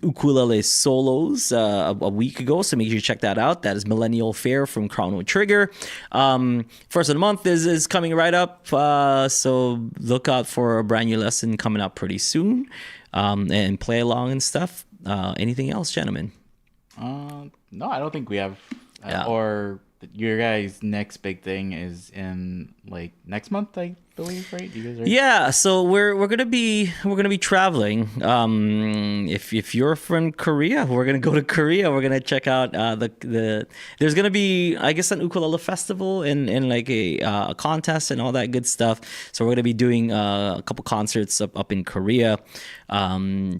ukulele solos a week ago, so make sure you check that out. That is Millennial Fair from Crown O Trigger. First of the month is coming right up, so look out for a brand new lesson coming up pretty soon, and play along and stuff. Anything else, gentlemen? No, I don't think we have. Yeah. Or your guys' next big thing is in like next month, I believe, right? You guys are... Yeah, so we're gonna be traveling. If you're from Korea, we're gonna go to Korea. We're gonna check out there's gonna be, I guess, an ukulele festival and like a contest and all that good stuff. So we're gonna be doing a couple concerts up in Korea.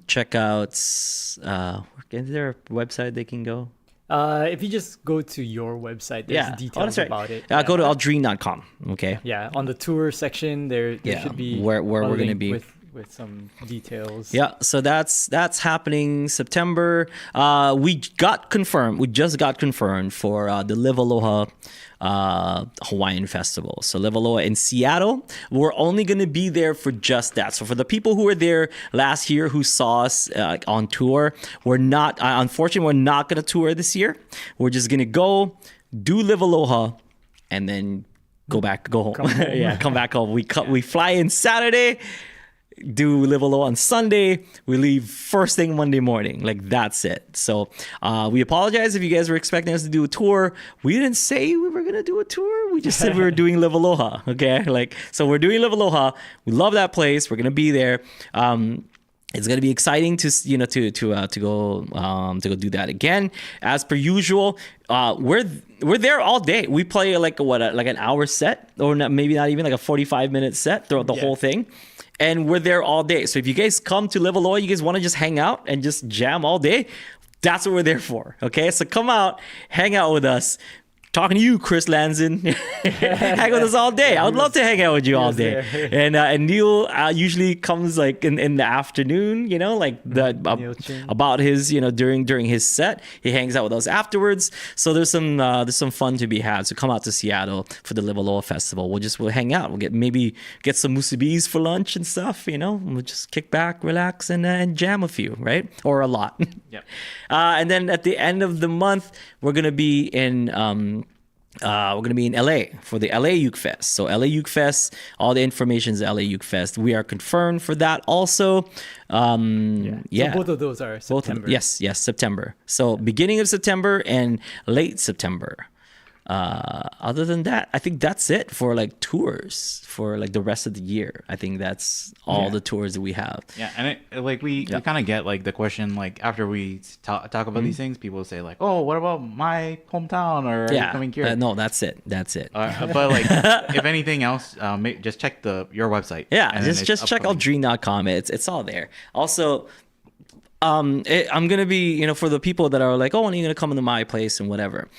Check out. Is there a website they can go? If you just go to your website, there's details about it. Go to aldrine.com. Okay. Yeah, on the tour section, there should be where we're a gonna link be with some details. Yeah, so that's happening September. We just got confirmed for the Live Aloha Hawaiian Festival. So Live Aloha in Seattle. We're only going to be there for just that. So for the people who were there last year who saw us on tour, we're not, unfortunately, we're not going to tour this year. We're just going to go do Live Aloha and then go home. Come back home. We fly in Saturday, do Live Aloha on Sunday. We leave first thing Monday morning. Like, that's it. So we apologize if you guys were expecting us to do a tour. We didn't say we were going to do a tour. We just said we were doing Live Aloha. Okay. So we're doing Live Aloha. We love that place. We're going to be there. It's gonna be exciting to go do that again. As per usual, we're there all day. We play like an hour set, or maybe not even like a 45-minute set throughout the whole thing, and we're there all day. So if you guys come to Live Aloha, you guys want to just hang out and just jam all day, that's what we're there for. Okay, so come out, hang out with us. talking to you, Chris Lanzin. Hang with us all day. I would love to hang out with you all day. And Neil usually comes like in the afternoon, you know, like about his, you know, during his set. He hangs out with us afterwards. So there's some fun to be had. So come out to Seattle for the Live Aloha Festival. We'll hang out. We'll get some musubis for lunch and stuff, you know. We'll just kick back, relax, and jam a few, right? Or a lot. Yep. And then at the end of the month, we're gonna be in LA for the LA Uke Fest. So LA Uke Fest, all the information is LA Uke Fest. We are confirmed for that also. So both of those are September. Yes, September. So beginning of September and late September. Other than that, I think that's it for like tours for like the rest of the year. I think that's all the tours that we have. Yeah, and we kind of get like the question like after we talk about these things, people say like, "Oh, what about my hometown?" Or "Are you coming here?" No, that's it. But like, if anything else, just check your website. Yeah, just check Aldrine.com. It's all there. Also, I'm gonna be, you know, for the people that are like, "Oh, when are you gonna come into my place and whatever?"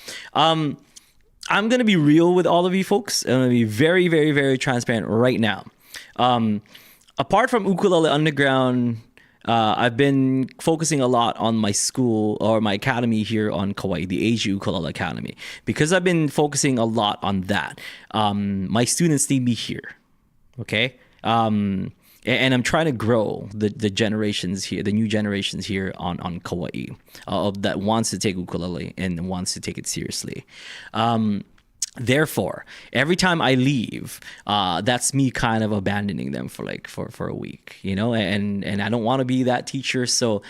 I'm going to be real with all of you folks. I'm going to be very, very, very transparent right now. Apart from Ukulele Underground, I've been focusing a lot on my school or my academy here on Kauai, the Asia Ukulele Academy. Because I've been focusing a lot on that, my students need me here, okay? And I'm trying to grow the generations here, the new generations here on Kauai, that wants to take ukulele and wants to take it seriously. Therefore, every time I leave, that's me kind of abandoning them for a week, you know, and I don't want to be that teacher. So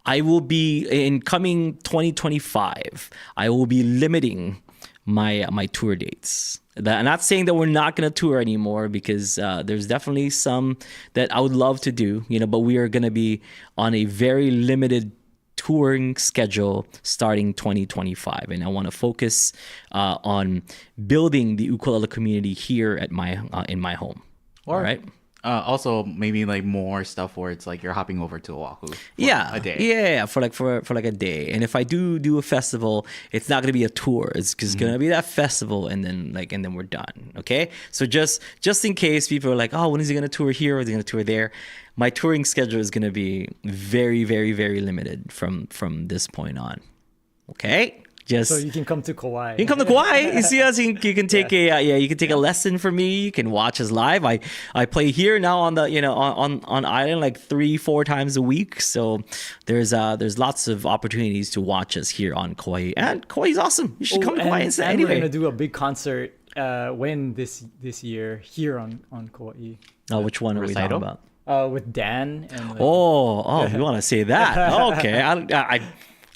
I will be in coming 2025, I will be limiting my tour dates. I'm not saying that we're not going to tour anymore, because there's definitely some that I would love to do, you know, but we are going to be on a very limited touring schedule starting 2025. And I want to focus on building the ukulele community here at in my home. All right. Also, maybe like more stuff where it's like you're hopping over to Oahu for a day. Yeah, for like a day. And if I do a festival, it's not gonna be a tour. It's just gonna be that festival, and then we're done. Okay. So just in case people are like, oh, when is he gonna tour here or is he gonna tour there? My touring schedule is gonna be very, very, very limited from this point on. Okay. So you can come to Kauai. You can come to Kauai. You see us. You can take you can take a lesson from me. You can watch us live. I play here now on the on Island like 3-4 times a week. So there's lots of opportunities to watch us here on Kauai. And Kauai's awesome. You should come to Kauai and anyway. We're gonna do a big concert when this year here on Kauai. Oh, which one are we talking about? With Dan. And you want to say that? Okay.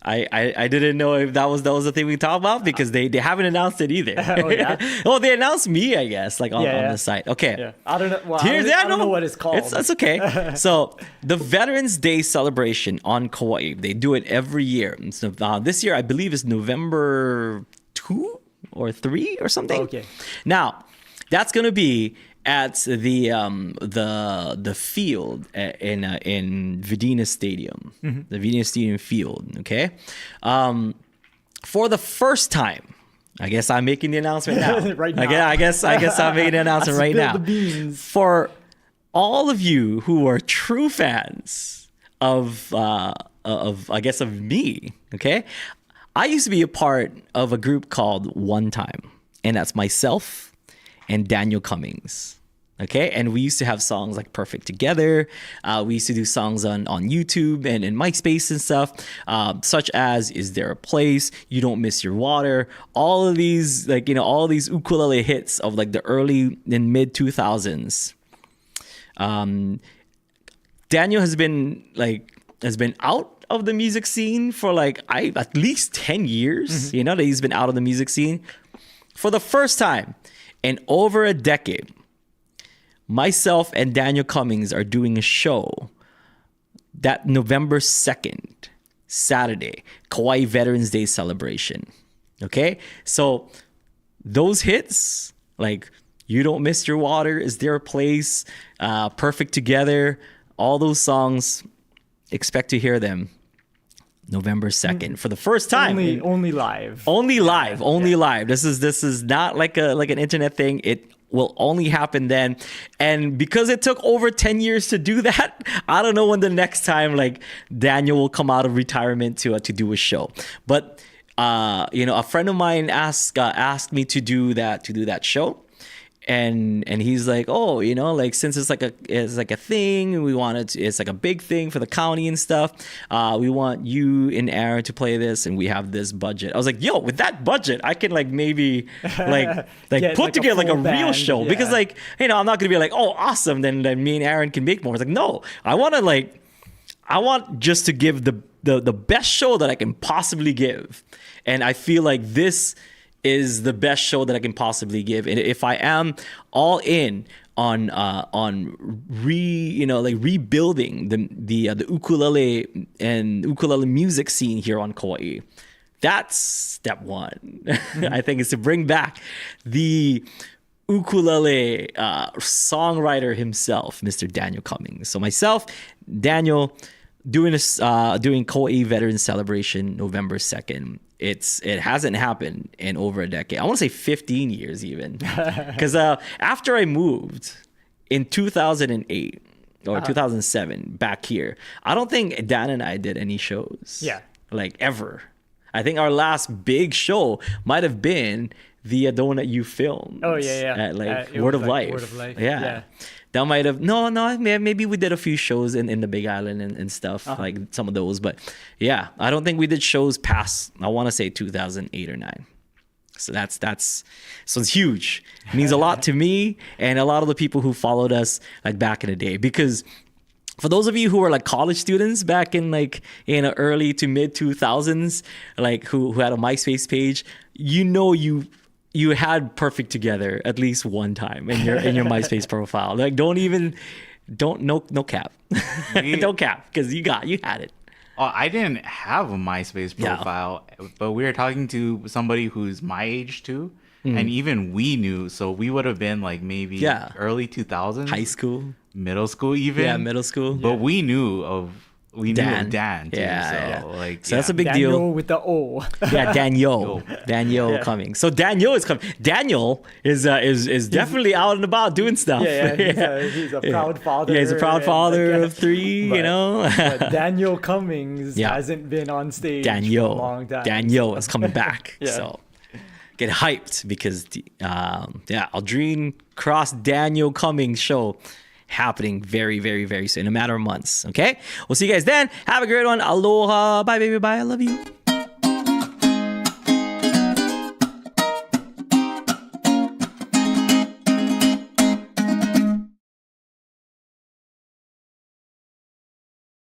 I didn't know if that was the thing we talked about, because they haven't announced it either. Oh yeah. Well, they announced me, I guess, like on the site. Okay. Yeah. I don't know. Well, I don't know what it's called. It's okay. So the Veterans Day celebration on Kauai, they do it every year. So this year, I believe, is November 2 or 3 or something. Okay. Now, that's gonna be at the field in Vidina Stadium, the Vidina Stadium field. Okay, for the first time, I guess I'm making the announcement now. Right now. I guess I'm making the announcement right now. The beans. For all of you who are true fans of me, okay, I used to be a part of a group called One Time, and that's myself and Daniel Cummings. Okay, and we used to have songs like Perfect Together. We used to do songs on YouTube and in MySpace and stuff, such as Is There a Place, You Don't Miss Your Water, all of these, like, you know, all these ukulele hits of like the early and mid 2000s. Daniel has been out of the music scene for like at least 10 years, you know, that he's been out of the music scene. For the first time in over a decade, myself and Daniel Cummings are doing a show that November 2nd, Saturday, Kauai Veterans Day celebration. Okay? So those hits, like You Don't Miss Your Water, Is There a Place, Perfect Together, all those songs, expect to hear them November 2nd for the first time. Only live. Only live. This is not like an internet thing. It will only happen then. And because it took over 10 years to do that, I don't know when the next time like Daniel will come out of retirement to do a show. But a friend of mine asked me to do that show. And he's like, oh, like since it's like a thing, we want it. It's like a big thing for the county and stuff. We want you and Aaron to play this, and we have this budget. I was like, yo, with that budget, I can like maybe like put together like a real show because like I'm not gonna be like, oh, awesome. Then me and Aaron can make more. It's like, no, I want just to give the best show that I can possibly give, and I feel like this is the best show that I can possibly give. And if I am all in on rebuilding the ukulele and ukulele music scene here on Kauai, that's step one. I think is to bring back the ukulele songwriter himself, Mr. Daniel Cummings. So myself, Daniel, doing Kauai Veterans Celebration November 2nd. It hasn't happened in over a decade. I want to say 15 years even. Because after I moved in 2008 or 2007 back here, I don't think Dan and I did any shows. Yeah. Like ever. I think our last big show might have been the donut you filmed. Oh yeah. At Word of Life. Word of Life. Yeah. That might have maybe we did a few shows in the Big Island and stuff, like some of those, but yeah, I don't think we did shows past, I want to say 2008 or 9. So so it's huge. It means a lot to me and a lot of the people who followed us like back in the day, because for those of you who are like college students back in like in early to mid 2000s, like who had a MySpace page, you had Perfect Together at least one time in your MySpace profile. Like no cap. Don't cap, because you had it. Oh, I didn't have a MySpace profile, but we were talking to somebody who's my age too. And even we knew, so we would have been like maybe early 2000s. High school. Middle school even. Yeah, middle school. But we knew of Dan too. Yeah. So that's a big Daniel deal. with the O. Yeah, Daniel coming. So Daniel is coming. Daniel is definitely out and about doing stuff. He's a proud father. Yeah, he's a proud father of 3. But Daniel Cummings hasn't been on stage for a long time. Daniel is coming back. So get hyped because Aldrine Cross Daniel Cummings show happening very, very, very soon, in a matter of months. Okay, we'll see you guys then. Have a great one. Aloha. Bye, baby. Bye. I love you.